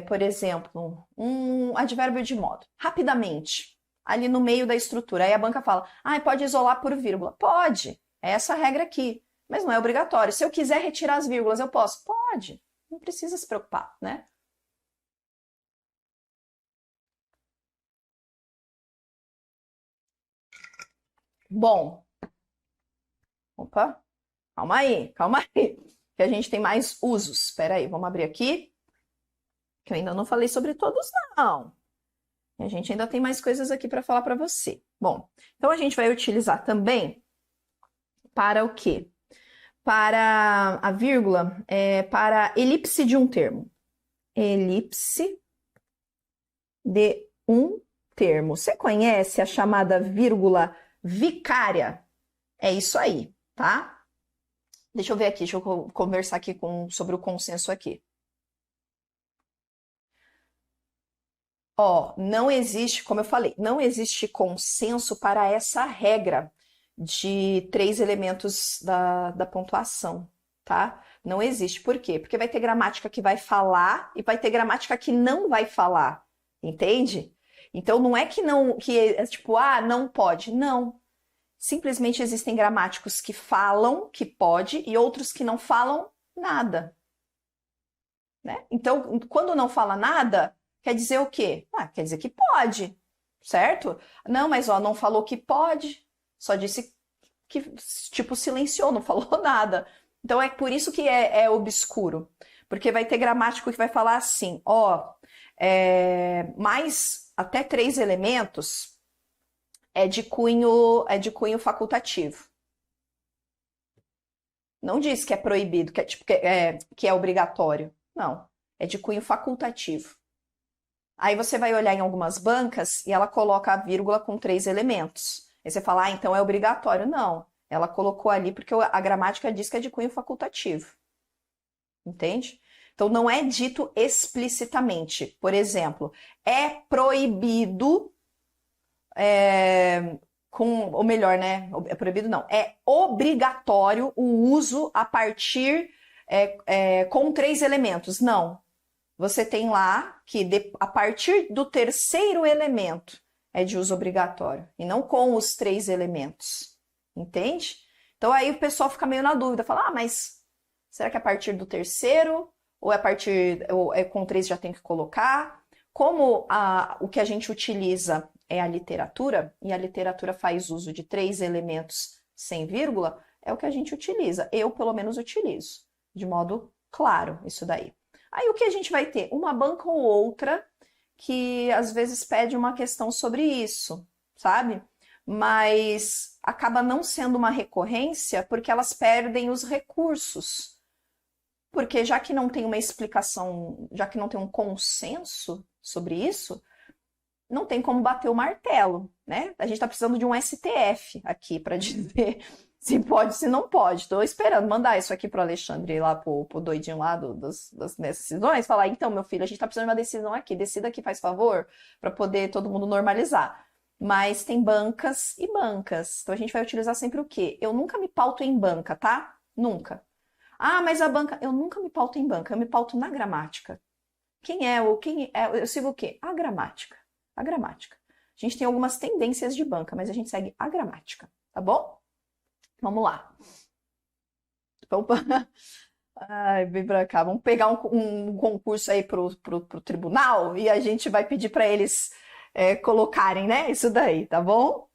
Por exemplo, um advérbio de modo. Rapidamente, ali no meio da estrutura. Aí a banca fala, pode isolar por vírgula. Pode, é essa a regra aqui. Mas não é obrigatório. Se eu quiser retirar as vírgulas, eu posso? Pode. Não precisa se preocupar, né? Bom, opa, calma aí, que a gente tem mais usos. Espera aí, vamos abrir aqui, que eu ainda não falei sobre todos, não. E a gente ainda tem mais coisas aqui para falar para você. Bom, então a gente vai utilizar também para o quê? Para a vírgula, para elipse de um termo. Elipse de um termo. Você conhece a chamada vírgula vicária? É isso aí, tá? Deixa eu ver aqui, deixa eu conversar aqui sobre o consenso aqui. Ó, não existe, como eu falei, não existe consenso para essa regra de 3 elementos da pontuação, tá? Não existe. Por quê? Porque vai ter gramática que vai falar e vai ter gramática que não vai falar, entende? Então não é que não, que é tipo, não pode. Não. Simplesmente existem gramáticos que falam que pode e outros que não falam nada, né? Então, quando não fala nada, quer dizer o quê? Quer dizer que pode, certo? Não, mas não falou que pode, só disse que, tipo, silenciou, não falou nada. Então é por isso que é obscuro, porque vai ter gramático que vai falar assim, mais até 3 elementos é de cunho facultativo. Não diz que é proibido, que é obrigatório. Não, é de cunho facultativo. Aí você vai olhar em algumas bancas e ela coloca a vírgula com 3 elementos. Aí você fala, então é obrigatório. Não, ela colocou ali porque a gramática diz que é de cunho facultativo. Entende? Então não é dito explicitamente. Por exemplo, é proibido, ou melhor, né? É proibido não. É obrigatório o uso a partir com 3 elementos. Não. Você tem lá que a partir do 3º elemento é de uso obrigatório e não com os 3 elementos, entende? Então aí o pessoal fica meio na dúvida, fala, mas será que é a partir do 3º ou com 3 já tem que colocar? Como o que a gente utiliza é a literatura e a literatura faz uso de 3 elementos sem vírgula, é o que a gente utiliza. Eu pelo menos utilizo de modo claro isso daí. Aí o que a gente vai ter? Uma banca ou outra que às vezes pede uma questão sobre isso, sabe? Mas acaba não sendo uma recorrência porque elas perdem os recursos. Porque já que não tem uma explicação, já que não tem um consenso sobre isso, não tem como bater o martelo, né? A gente está precisando de um STF aqui para dizer se pode, se não pode. Estou esperando mandar isso aqui para o Alexandre, lá pro doidinho lá das decisões, falar, então, meu filho, a gente está precisando de uma decisão aqui, decida aqui, faz favor, para poder todo mundo normalizar. Mas tem bancas e bancas. Então a gente vai utilizar sempre o quê? Eu nunca me pauto em banca, tá? Nunca. Mas a banca, eu nunca me pauto em banca, eu me pauto na gramática. Eu sigo o quê? A gramática. A gramática. A gente tem algumas tendências de banca, mas a gente segue a gramática, tá bom? Vamos lá. Vem pra cá. Vamos pegar um concurso aí pro tribunal e a gente vai pedir para eles colocarem, né? Isso daí, tá bom?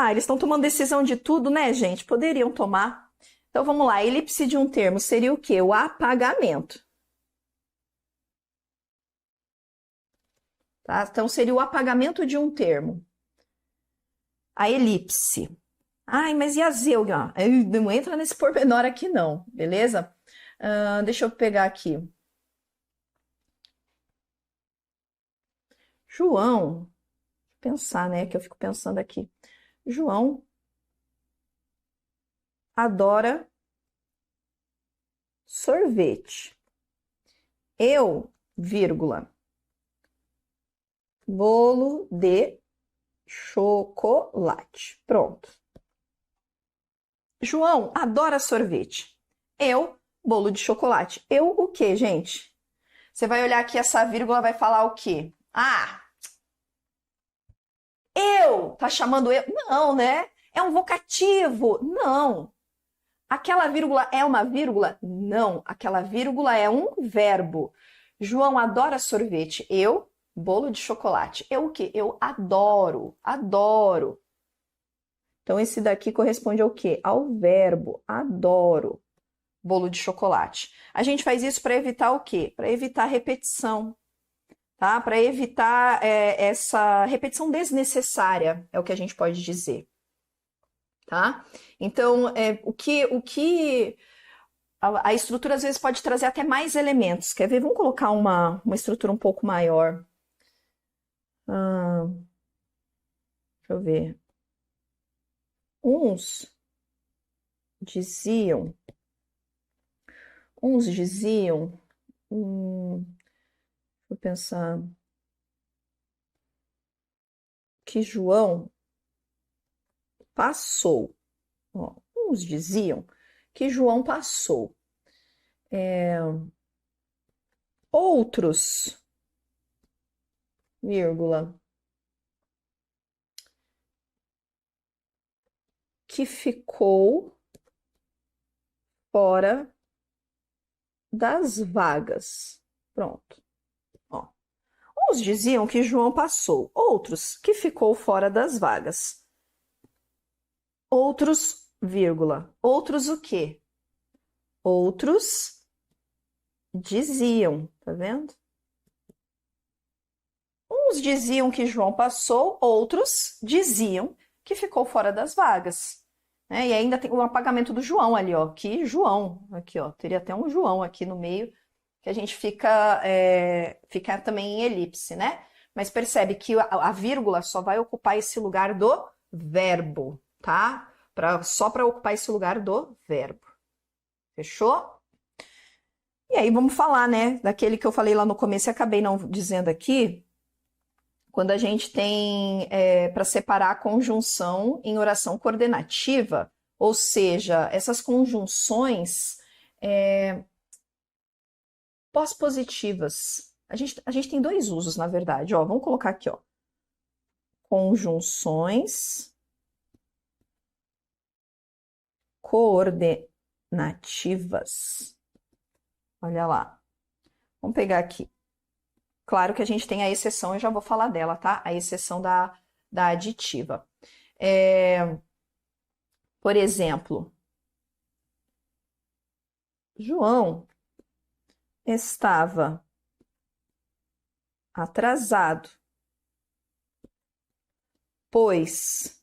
Eles estão tomando decisão de tudo, né, gente? Poderiam tomar. Então vamos lá. A elipse de um termo seria o quê? O apagamento. Tá? Então seria o apagamento de um termo. A elipse. Mas e a zêuga? Não entra nesse pormenor aqui não, beleza? Deixa eu pegar aqui. João, pensar, né? Que eu fico pensando aqui. João adora sorvete. Eu, vírgula, bolo de chocolate. Pronto. João adora sorvete. Eu, bolo de chocolate. Eu o quê, gente? Você vai olhar aqui, essa vírgula vai falar o quê? Ah, eu, tá chamando eu? Não, né? É um vocativo? Não. Aquela vírgula é uma vírgula? Não. Aquela vírgula é um verbo. João adora sorvete. Eu, bolo de chocolate. Eu o quê? Eu adoro, adoro. Então, esse daqui corresponde ao quê? Ao verbo. Adoro bolo de chocolate. A gente faz isso para evitar o quê? Para evitar repetição, tá? Para evitar essa repetição desnecessária, é o que a gente pode dizer, tá? Então, a estrutura às vezes pode trazer até mais elementos. Quer ver? Vamos colocar uma estrutura um pouco maior. Deixa eu ver. Uns diziam, vou pensar, que João passou. Ó, uns diziam que João passou. Outros, vírgula, que ficou fora das vagas. Pronto. Ó. Uns diziam que João passou, outros que ficou fora das vagas. Outros, vírgula, outros o quê? Outros diziam, tá vendo? Uns diziam que João passou, outros diziam que ficou fora das vagas. Né? E ainda tem o apagamento do João ali, ó. Que João, aqui, ó. Teria até um João aqui no meio, que a gente fica também em elipse, né? Mas percebe que a vírgula só vai ocupar esse lugar do verbo, tá? Só para ocupar esse lugar do verbo. Fechou? E aí vamos falar, né? Daquele que eu falei lá no começo e acabei não dizendo aqui. Quando a gente tem para separar a conjunção em oração coordenativa, ou seja, essas conjunções pós-positivas. A gente tem dois usos, na verdade. Ó, vamos colocar aqui, ó. Conjunções coordenativas. Olha lá. Vamos pegar aqui. Claro que a gente tem a exceção, eu já vou falar dela, tá? A exceção da aditiva. Por exemplo, João estava atrasado, pois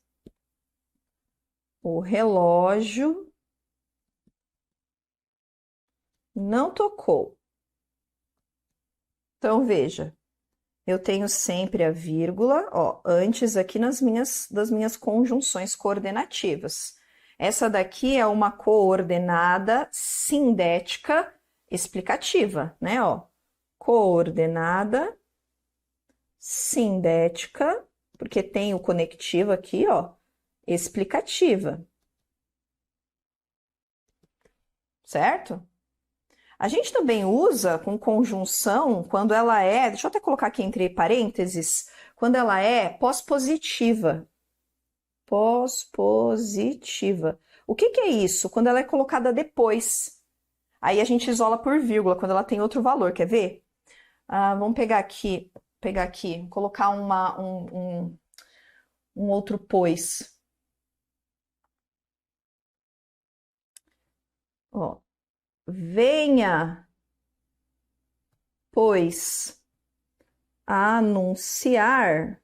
o relógio não tocou. Então, veja, eu tenho sempre a vírgula, ó, antes aqui das minhas conjunções coordenativas. Essa daqui é uma coordenada sindética explicativa, né, ó. Coordenada sindética, porque tem o conectivo aqui, ó, explicativa. Certo? A gente também usa com conjunção quando ela deixa eu até colocar aqui entre parênteses, quando ela é pós-positiva. Pós-positiva. O que é isso? Quando ela é colocada depois. Aí a gente isola por vírgula, quando ela tem outro valor, quer ver? Vamos pegar aqui, colocar um outro pois. Ó, venha, pois, anunciar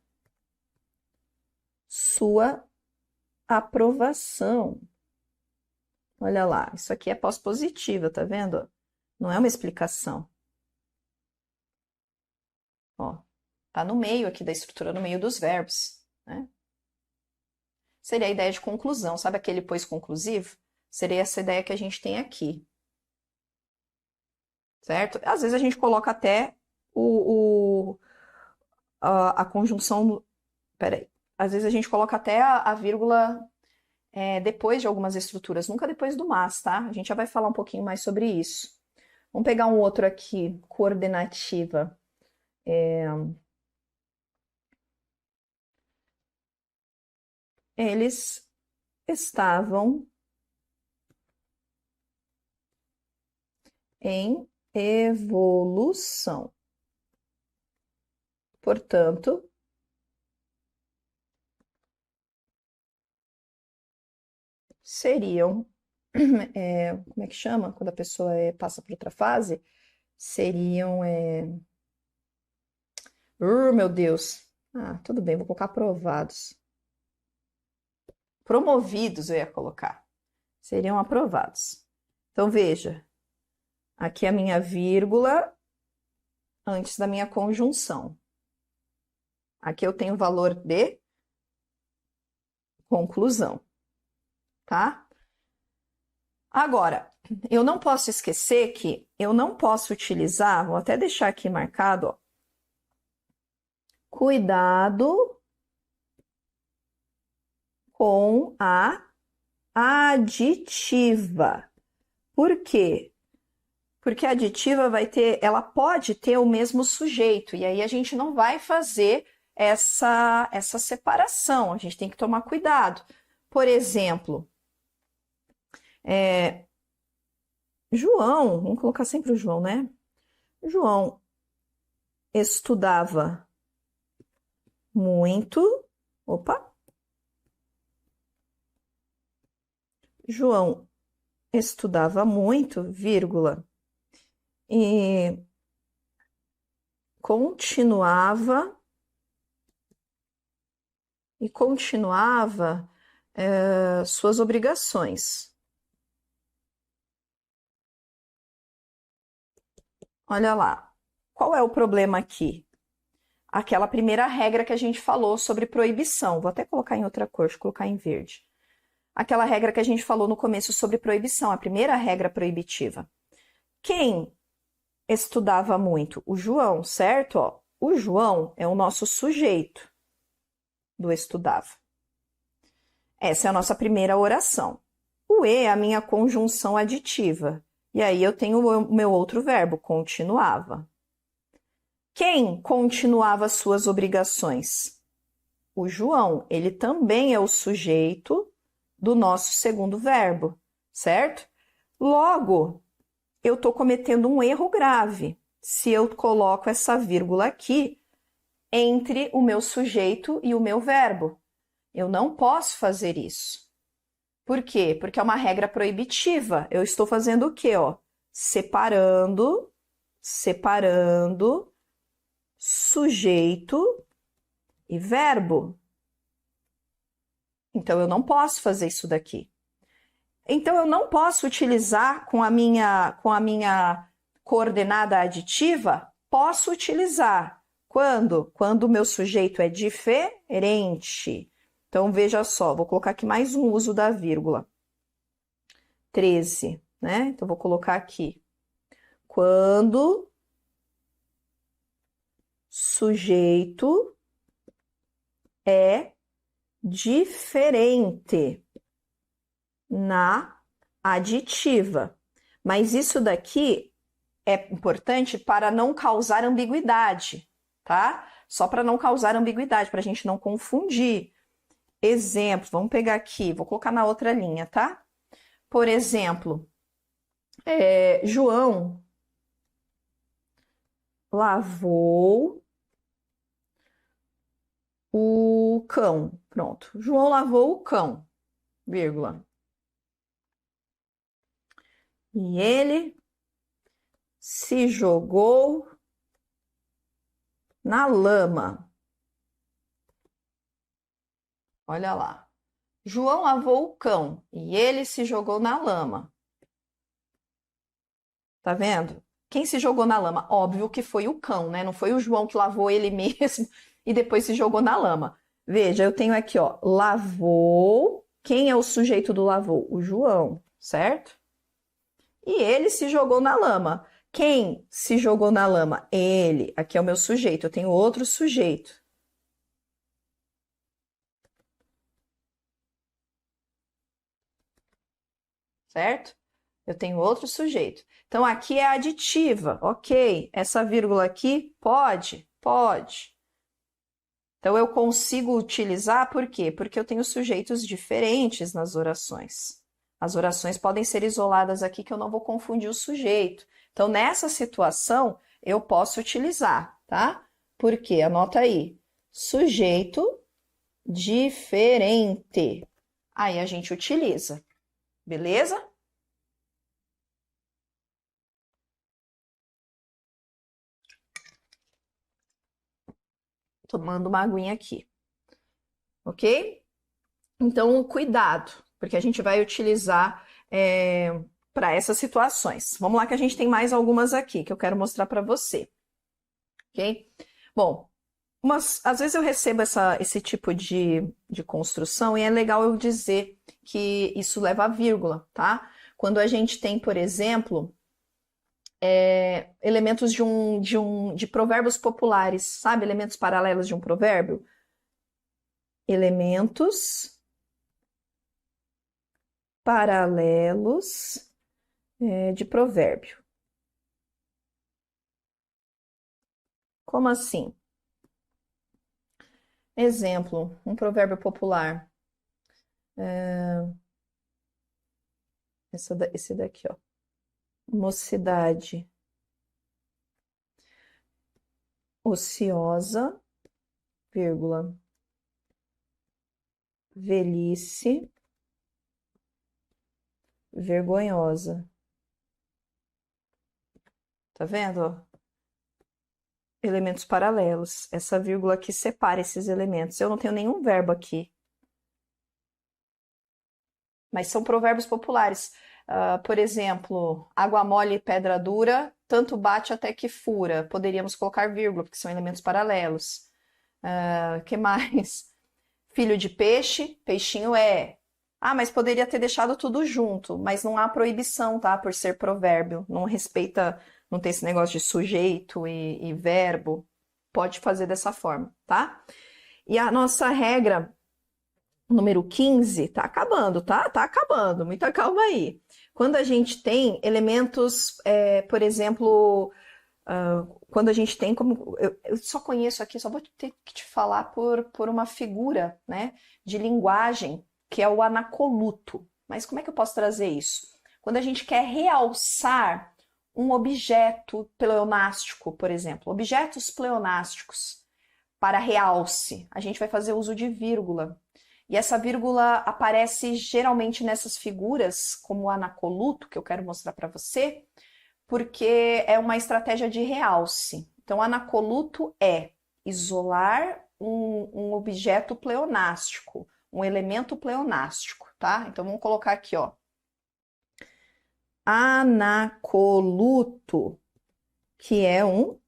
sua aprovação. Olha lá, isso aqui é pós-positiva, tá vendo? Não é uma explicação. Ó, tá no meio aqui da estrutura, no meio dos verbos, né? Seria a ideia de conclusão, sabe aquele pois conclusivo? Seria essa ideia que a gente tem aqui. Certo? Às vezes a gente coloca até a conjunção. Peraí. às vezes a gente coloca até a vírgula depois de algumas estruturas, nunca depois do mas, tá? A gente já vai falar um pouquinho mais sobre isso. Vamos pegar um outro aqui, coordenativa. Eles estavam em evolução. Portanto, seriam, como é que chama? Quando a pessoa passa para outra fase? Seriam, meu Deus. Ah, tudo bem, vou colocar aprovados. Promovidos eu ia colocar. Seriam aprovados. Então, veja, aqui a minha vírgula antes da minha conjunção. Aqui eu tenho o valor de conclusão, tá? Agora, eu não posso esquecer que eu não posso utilizar, vou até deixar aqui marcado, ó, cuidado com a aditiva. Por quê? Porque a aditiva ela pode ter o mesmo sujeito, e aí a gente não vai fazer essa separação, a gente tem que tomar cuidado. Por exemplo, João, vamos colocar sempre o João, né? João estudava muito, João estudava muito, vírgula, e continuava suas obrigações. Olha lá, qual é o problema aqui? Aquela primeira regra que a gente falou sobre proibição. Vou até colocar em outra cor, deixa eu colocar em verde. Aquela regra que a gente falou no começo sobre proibição, a primeira regra proibitiva. Quem estudava muito? O João, certo? Ó, o João é o nosso sujeito do estudava. Essa é a nossa primeira oração. O E é a minha conjunção aditiva. E aí eu tenho o meu outro verbo, continuava. Quem continuava suas obrigações? O João, ele também é o sujeito do nosso segundo verbo, certo? Logo, eu estou cometendo um erro grave se eu coloco essa vírgula aqui entre o meu sujeito e o meu verbo. Eu não posso fazer isso. Por quê? Porque é uma regra proibitiva. Eu estou fazendo o quê? Ó? Separando sujeito e verbo. Então, eu não posso fazer isso daqui. Então, eu não posso utilizar com a minha coordenada aditiva? Posso utilizar. Quando? Quando o meu sujeito é diferente. Então, veja só, vou colocar aqui mais um uso da vírgula. 13, né? Então, vou colocar aqui. Quando sujeito é diferente na aditiva. Mas isso daqui é importante para não causar ambiguidade, tá? Só para não causar ambiguidade, para a gente não confundir. Exemplo, vamos pegar aqui, vou colocar na outra linha, tá? Por exemplo, João lavou o cão. Pronto. João lavou o cão, vírgula. E ele se jogou na lama. Olha lá. João lavou o cão e ele se jogou na lama. Tá vendo? Quem se jogou na lama? Óbvio que foi o cão, né? Não foi o João que lavou ele mesmo e depois se jogou na lama. Veja, eu tenho aqui, ó, lavou. Quem é o sujeito do lavou? O João, certo? E ele se jogou na lama. Quem se jogou na lama? Ele. Aqui é o meu sujeito. Eu tenho outro sujeito. certo? Eu tenho outro sujeito. Então, aqui é aditiva, ok. Essa vírgula aqui, pode? Pode. Então, eu consigo utilizar, por quê? Porque eu tenho sujeitos diferentes nas orações. As orações podem ser isoladas aqui, que eu não vou confundir o sujeito. Então, nessa situação, eu posso utilizar, tá? Por quê? Anota aí. Sujeito diferente. Aí a gente utiliza, beleza? Tomando uma aguinha aqui, ok? Então, cuidado, porque a gente vai utilizar para essas situações. Vamos lá que a gente tem mais algumas aqui que eu quero mostrar para você, ok? Bom, às vezes eu recebo esse tipo de construção e é legal eu dizer que isso leva a vírgula, tá? Quando a gente tem, por exemplo, elementos de provérbios populares, sabe? Elementos paralelos de um provérbio. Elementos paralelos de provérbio. Como assim? Exemplo, um provérbio popular. Esse daqui, ó. Mocidade ociosa, vírgula, velhice vergonhosa. Tá vendo, ó? Elementos paralelos. Essa vírgula aqui separa esses elementos. Eu não tenho nenhum verbo aqui. Mas são provérbios populares. Por exemplo, água mole e pedra dura, tanto bate até que fura. Poderíamos colocar vírgula, porque são elementos paralelos. Que mais? Filho de peixe, peixinho é. Ah, mas poderia ter deixado tudo junto, mas não há proibição, tá? Por ser provérbio. Não respeita, não tem esse negócio de sujeito e verbo. Pode fazer dessa forma, tá? E a nossa regra número 15, tá acabando, tá? Tá acabando, muita calma aí. Quando a gente tem elementos, por exemplo, quando a gente tem como. Eu só conheço aqui, só vou ter que te falar por uma figura, né, de linguagem, que é o anacoluto. Mas como é que eu posso trazer isso? Quando a gente quer realçar um objeto pleonástico, por exemplo, objetos pleonásticos, para realce, a gente vai fazer uso de vírgula. E essa vírgula aparece geralmente nessas figuras, como o anacoluto, que eu quero mostrar para você, porque é uma estratégia de realce. Então, anacoluto é isolar um objeto pleonástico, um elemento pleonástico, tá? Então, vamos colocar aqui, ó. Anacoluto, que é um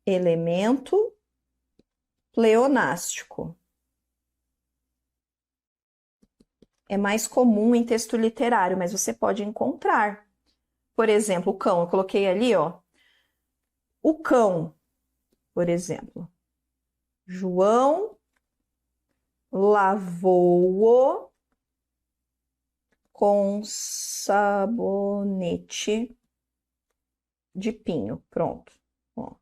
elemento pleonástico. É mais comum em texto literário, mas você pode encontrar. Por exemplo, o cão, eu coloquei ali, ó. O cão, por exemplo. João lavou-o com sabonete de pinho. Pronto. Ó.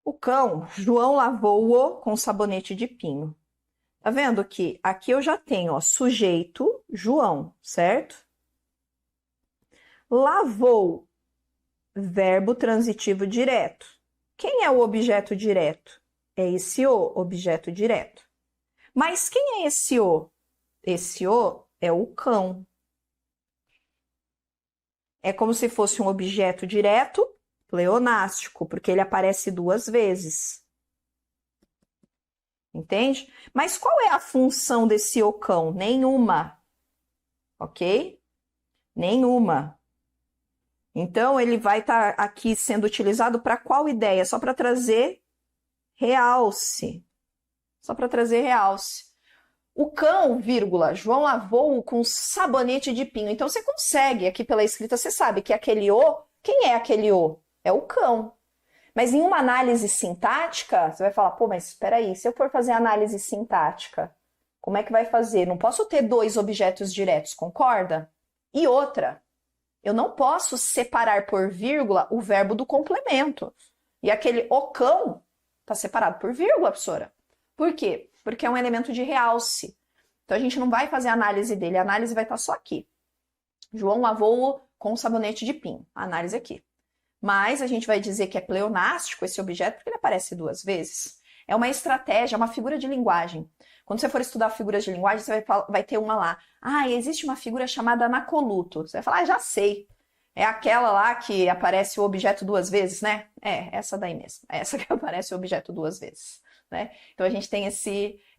O cão, João lavou-o com sabonete de pinho. Tá vendo que aqui eu já tenho, ó, sujeito, João, certo? Lavou, verbo transitivo direto. Quem é o objeto direto? É esse o, objeto direto. Mas quem é esse o? Esse o é o cão. É como se fosse um objeto direto pleonástico, porque ele aparece duas vezes. Entende? Mas qual é a função desse o cão? Nenhuma. Ok? Nenhuma. Então, ele vai estar aqui sendo utilizado para qual ideia? Só para trazer realce. Só para trazer realce. O cão, vírgula, João lavou-o com sabonete de pinho. Então, você consegue, aqui pela escrita, você sabe que aquele o, quem é aquele o? É o cão. Mas em uma análise sintática, você vai falar, pô, mas espera aí, se eu for fazer análise sintática, como é que vai fazer? Não posso ter dois objetos diretos, concorda? E outra, eu não posso separar por vírgula o verbo do complemento. E aquele o cão está separado por vírgula, professora. Por quê? Porque é um elemento de realce. Então a gente não vai fazer a análise dele, a análise vai estar só aqui. João lavou com sabonete de pinho, a análise aqui. Mas a gente vai dizer que é pleonástico esse objeto porque ele aparece 2 vezes. É uma estratégia, é uma figura de linguagem. Quando você for estudar figuras de linguagem, você vai ter uma lá. Ah, existe uma figura chamada anacoluto. Você vai falar, ah, já sei. É aquela lá que aparece o objeto 2 vezes, né? É, essa daí mesmo. É essa que aparece o objeto 2 vezes. Né? Então a gente tem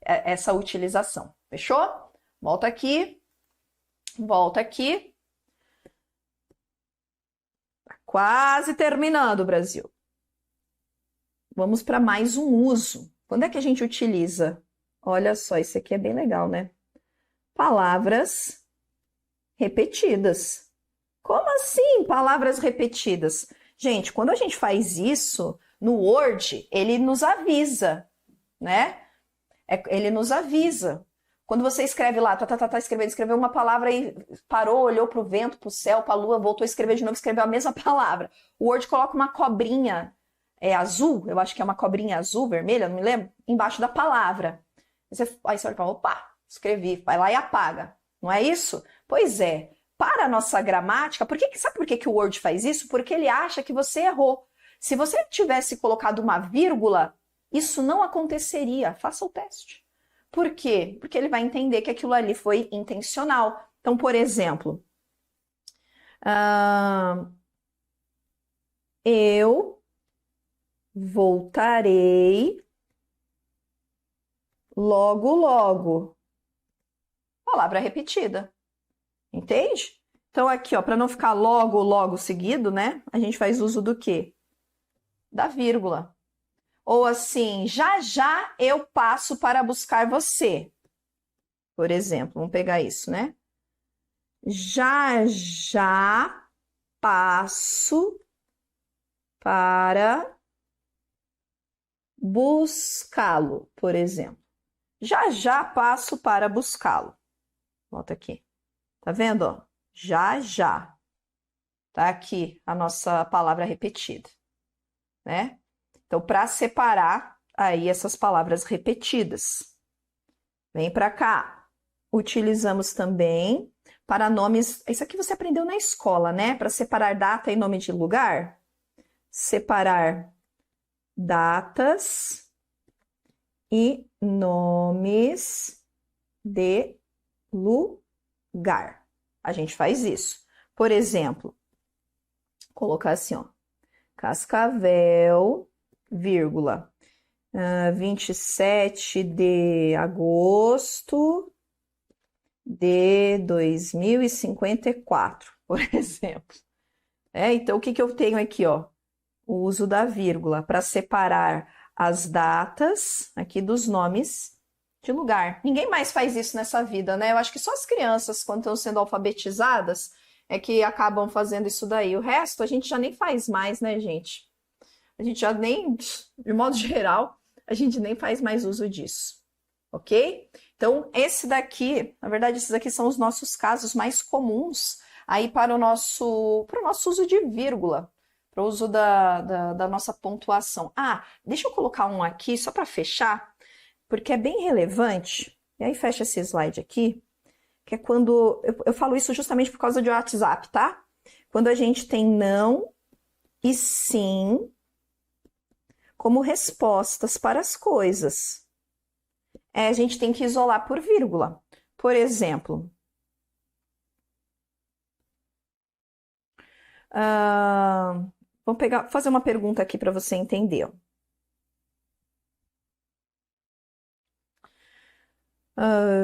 essa utilização. Fechou? Volta aqui. Volta aqui. Tá quase terminando, Brasil. Vamos para mais um uso. Quando é que a gente utiliza? Olha só, isso aqui é bem legal, né? Palavras repetidas. Como assim, palavras repetidas? Gente, quando a gente faz isso, no Word, ele nos avisa, né? Ele nos avisa. Quando você escreve lá, escreveu uma palavra e parou, olhou para o vento, para o céu, para a lua, voltou a escrever de novo, escreveu a mesma palavra. O Word coloca uma cobrinha azul, eu acho que é uma cobrinha azul, vermelha, não me lembro, embaixo da palavra. Aí você olha e fala, opa, escrevi, vai lá e apaga. Não é isso? Pois é. Para a nossa gramática, sabe por que o Word faz isso? Porque ele acha que você errou. Se você tivesse colocado uma vírgula, isso não aconteceria. Faça o teste. Por quê? Porque ele vai entender que aquilo ali foi intencional. Então, por exemplo, eu voltarei logo, logo. Palavra repetida. Entende? Então, aqui, ó, para não ficar logo, logo seguido, né? A gente faz uso do quê? Da vírgula. Ou assim, já já eu passo para buscar você. Por exemplo, vamos pegar isso, né? Já já passo para buscá-lo, por exemplo. Já já passo para buscá-lo. Volta aqui. Tá vendo? Ó? Já já. Tá aqui a nossa palavra repetida, né? Então, para separar aí essas palavras repetidas, vem para cá. Utilizamos também para nomes. Isso aqui você aprendeu na escola, né? Para separar data e nome de lugar. Separar datas e nomes de lugar. A gente faz isso. Por exemplo, colocar assim, ó. Cascavel, vírgula, 27 de agosto de 2054, por exemplo. Então, o que eu tenho aqui, ó? O uso da vírgula para separar as datas aqui dos nomes de lugar. Ninguém mais faz isso nessa vida, né? Eu acho que só as crianças, quando estão sendo alfabetizadas, é que acabam fazendo isso daí. O resto a gente já nem faz mais, né, gente? A gente já nem, de modo geral, a gente nem faz mais uso disso, ok? Então, esse daqui, na verdade, esses aqui são os nossos casos mais comuns aí para o nosso uso de vírgula, para o uso da nossa pontuação. Ah, deixa eu colocar um aqui só para fechar, porque é bem relevante. E aí fecha esse slide aqui, que é quando... Eu falo isso justamente por causa de WhatsApp, tá? Quando a gente tem não e sim como respostas para as coisas. A gente tem que isolar por vírgula. Por exemplo, vamos fazer uma pergunta aqui para você entender.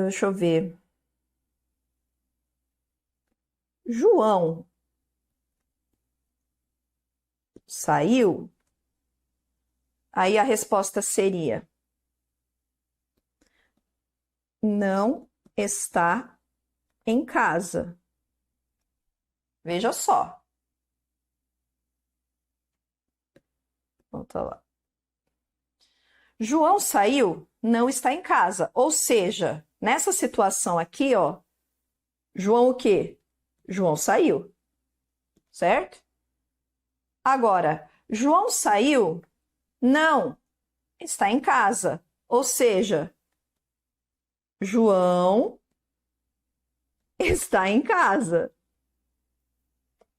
Deixa eu ver. João saiu? Aí a resposta seria: não está em casa. Veja só. Volta lá. João saiu, não está em casa. Ou seja, nessa situação aqui, ó, João o quê? João saiu, certo? Agora, João saiu? Não, está em casa. Ou seja, João está em casa.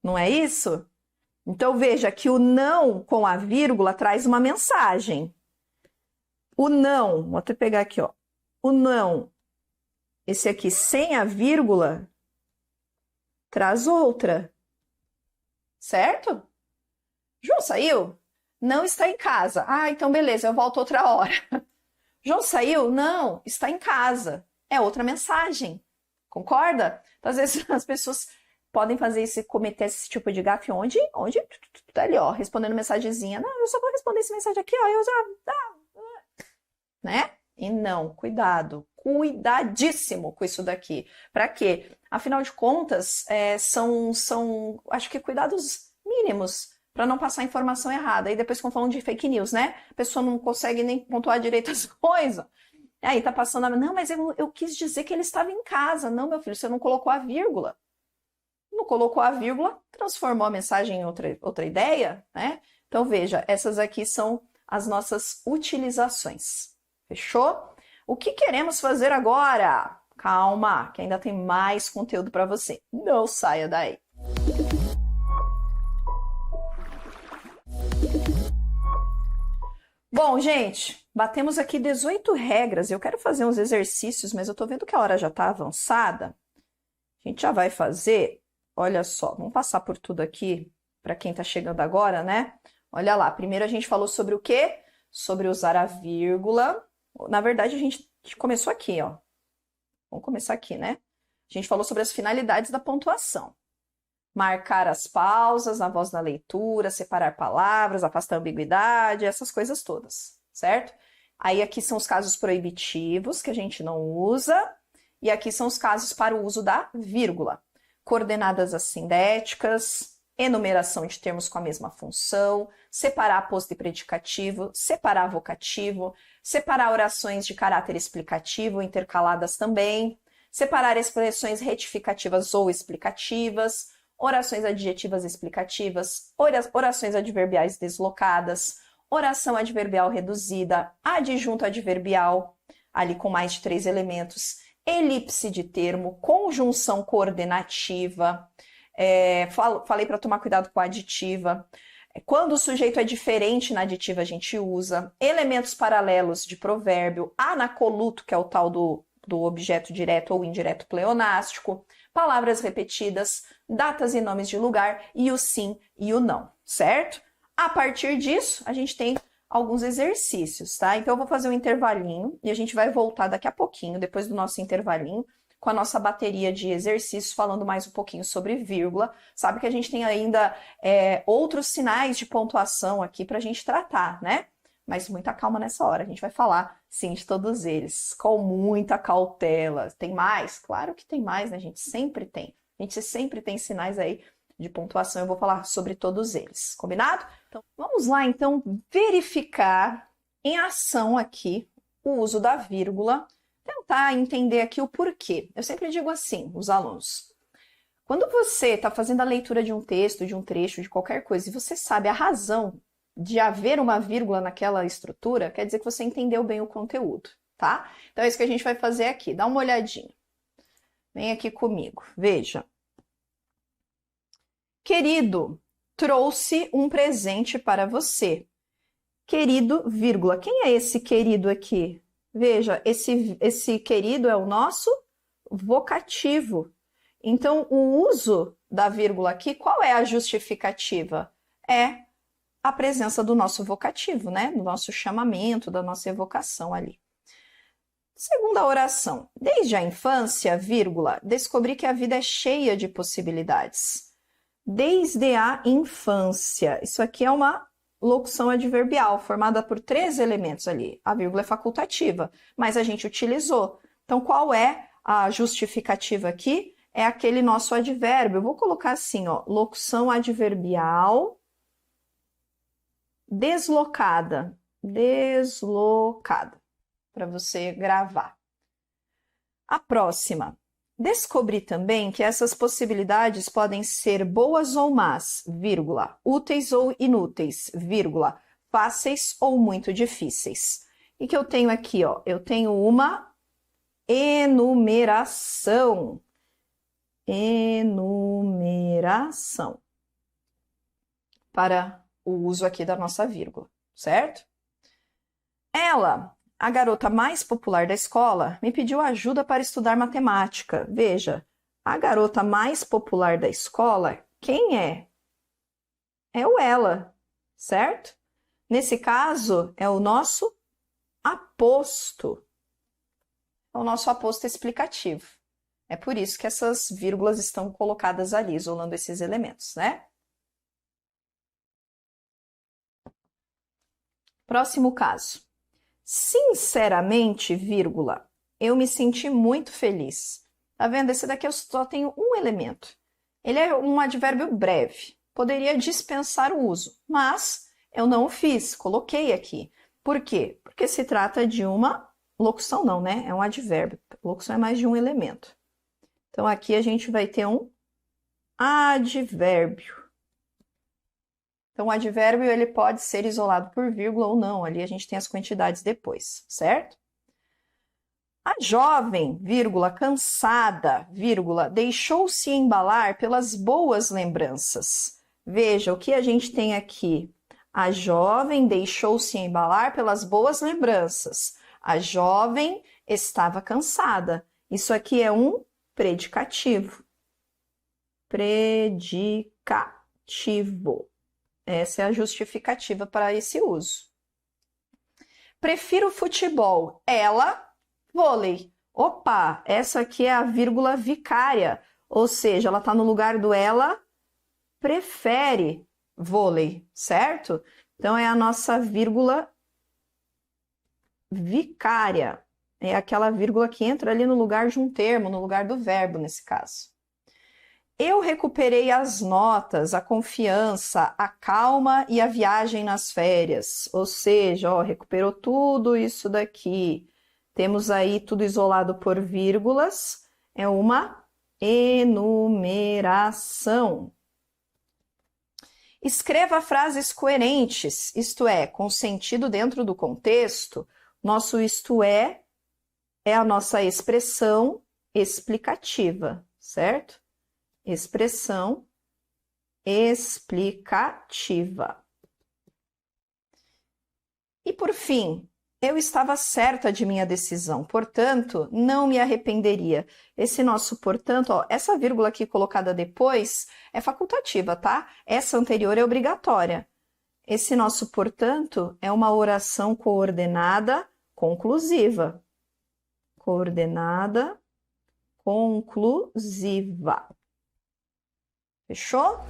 Não é isso? Então, veja que o não com a vírgula traz uma mensagem. O não, vou até pegar aqui, ó. O não, esse aqui sem a vírgula, traz outra. Certo? João saiu? Não está em casa. Ah, então beleza, eu volto outra hora. João saiu? Não, está em casa. É outra mensagem. Concorda? Então, às vezes as pessoas podem cometer esse tipo de gafe onde tá ali, ó, respondendo mensagenzinha. Não, eu só vou responder essa mensagem aqui, ó, eu já, né? E não, cuidado, cuidadíssimo com isso daqui. Para quê? Afinal de contas, acho que cuidados mínimos para não passar informação errada. E depois ficam falando de fake news, né? A pessoa não consegue nem pontuar direito as coisas. Aí tá passando não, mas eu quis dizer que ele estava em casa. Não, meu filho, você não colocou a vírgula. Não colocou a vírgula, transformou a mensagem em outra ideia, né? Então, veja, essas aqui são as nossas utilizações. Fechou? O que queremos fazer agora? Calma, que ainda tem mais conteúdo para você. Não saia daí. Bom, gente, batemos aqui 18 regras. Eu quero fazer uns exercícios, mas eu tô vendo que a hora já tá avançada. A gente já vai fazer, olha só, vamos passar por tudo aqui para quem tá chegando agora, né? Olha lá, primeiro a gente falou sobre o quê? Sobre usar a vírgula. Na verdade, a gente começou aqui, ó. Vamos começar aqui, né? A gente falou sobre as finalidades da pontuação. Marcar as pausas na voz da leitura, separar palavras, afastar a ambiguidade, essas coisas todas, certo? Aí aqui são os casos proibitivos, que a gente não usa, e aqui são os casos para o uso da vírgula. Coordenadas assindéticas, enumeração de termos com a mesma função, separar aposto e predicativo, separar vocativo, separar orações de caráter explicativo, intercaladas também, separar expressões retificativas ou explicativas, orações adjetivas explicativas, orações adverbiais deslocadas, oração adverbial reduzida, adjunto adverbial, ali com mais de 3 elementos, elipse de termo, conjunção coordenativa, falei para tomar cuidado com a aditiva. Quando o sujeito é diferente na aditiva, a gente usa elementos paralelos de provérbio, anacoluto, que é o tal do objeto direto ou indireto pleonástico, palavras repetidas, datas e nomes de lugar e o sim e o não, certo? A partir disso, a gente tem alguns exercícios, tá? Então, eu vou fazer um intervalinho e a gente vai voltar daqui a pouquinho, depois do nosso intervalinho, com a nossa bateria de exercícios, falando mais um pouquinho sobre vírgula. Sabe que a gente tem ainda outros sinais de pontuação aqui para a gente tratar, né? Mas muita calma nessa hora, a gente vai falar, sim, de todos eles, com muita cautela. Tem mais? Claro que tem mais, né, gente? Sempre tem. A gente sempre tem sinais aí de pontuação, eu vou falar sobre todos eles, combinado? Então, vamos lá, então, verificar em ação aqui o uso da vírgula, tentar entender aqui o porquê. Eu sempre digo assim, os alunos, quando você está fazendo a leitura de um texto, de um trecho, de qualquer coisa, e você sabe a razão de haver uma vírgula naquela estrutura, quer dizer que você entendeu bem o conteúdo, tá? Então é isso que a gente vai fazer aqui, dá uma olhadinha. Vem aqui comigo, veja. Querido, trouxe um presente para você. Querido, vírgula. Quem é esse querido aqui? Veja, esse querido é o nosso vocativo. Então, o uso da vírgula aqui, qual é a justificativa? É a presença do nosso vocativo, né? Do nosso chamamento, da nossa evocação ali. Segunda oração. Desde a infância, vírgula, descobri que a vida é cheia de possibilidades. Desde a infância. Isso aqui é uma locução adverbial, formada por 3 elementos ali. A vírgula é facultativa, mas a gente utilizou. Então, qual é a justificativa aqui? É aquele nosso advérbio. Eu vou colocar assim, ó, locução adverbial deslocada, para você gravar. A próxima, Descobri também que essas possibilidades podem ser boas ou más, vírgula, úteis ou inúteis, vírgula, fáceis ou muito difíceis. E que eu tenho aqui, ó, eu tenho uma enumeração. Enumeração. Para o uso aqui da nossa vírgula, certo? Ela, a garota mais popular da escola, me pediu ajuda para estudar matemática. Veja, a garota mais popular da escola, quem é? É o ela, certo? Nesse caso, é o nosso aposto. É o nosso aposto explicativo. É por isso que essas vírgulas estão colocadas ali, isolando esses elementos, né? Próximo caso. Sinceramente, vírgula, eu me senti muito feliz. Tá vendo? Esse daqui eu só tenho um elemento. Ele é um advérbio breve. Poderia dispensar o uso, mas eu não o fiz, coloquei aqui. Por quê? Porque se trata de uma locução, não, né? É um advérbio. Locução é mais de um elemento. Então, aqui a gente vai ter um advérbio. Então, o advérbio ele pode ser isolado por vírgula ou não. Ali a gente tem as quantidades depois, certo? A jovem, vírgula, cansada, vírgula, deixou-se embalar pelas boas lembranças. Veja, o que a gente tem aqui? A jovem deixou-se embalar pelas boas lembranças. A jovem estava cansada. Isso aqui é um predicativo. Predicativo. Essa é a justificativa para esse uso. Prefiro futebol. Ela, vôlei. Opa, essa aqui é a vírgula vicária. Ou seja, ela está no lugar do ela prefere vôlei, certo? Então, é a nossa vírgula vicária. É aquela vírgula que entra ali no lugar de um termo, no lugar do verbo, nesse caso. Eu recuperei as notas, a confiança, a calma e a viagem nas férias. Ou seja, ó, recuperou tudo isso daqui. Temos aí tudo isolado por vírgulas. É uma enumeração. Escreva frases coerentes, isto é, com sentido dentro do contexto. Nosso isto é a nossa expressão explicativa, certo? Expressão explicativa. E por fim, eu estava certa de minha decisão, portanto, não me arrependeria. Esse nosso portanto, ó, essa vírgula aqui colocada depois é facultativa, tá? Essa anterior é obrigatória. Esse nosso portanto é uma oração coordenada conclusiva. Coordenada conclusiva. Fechou?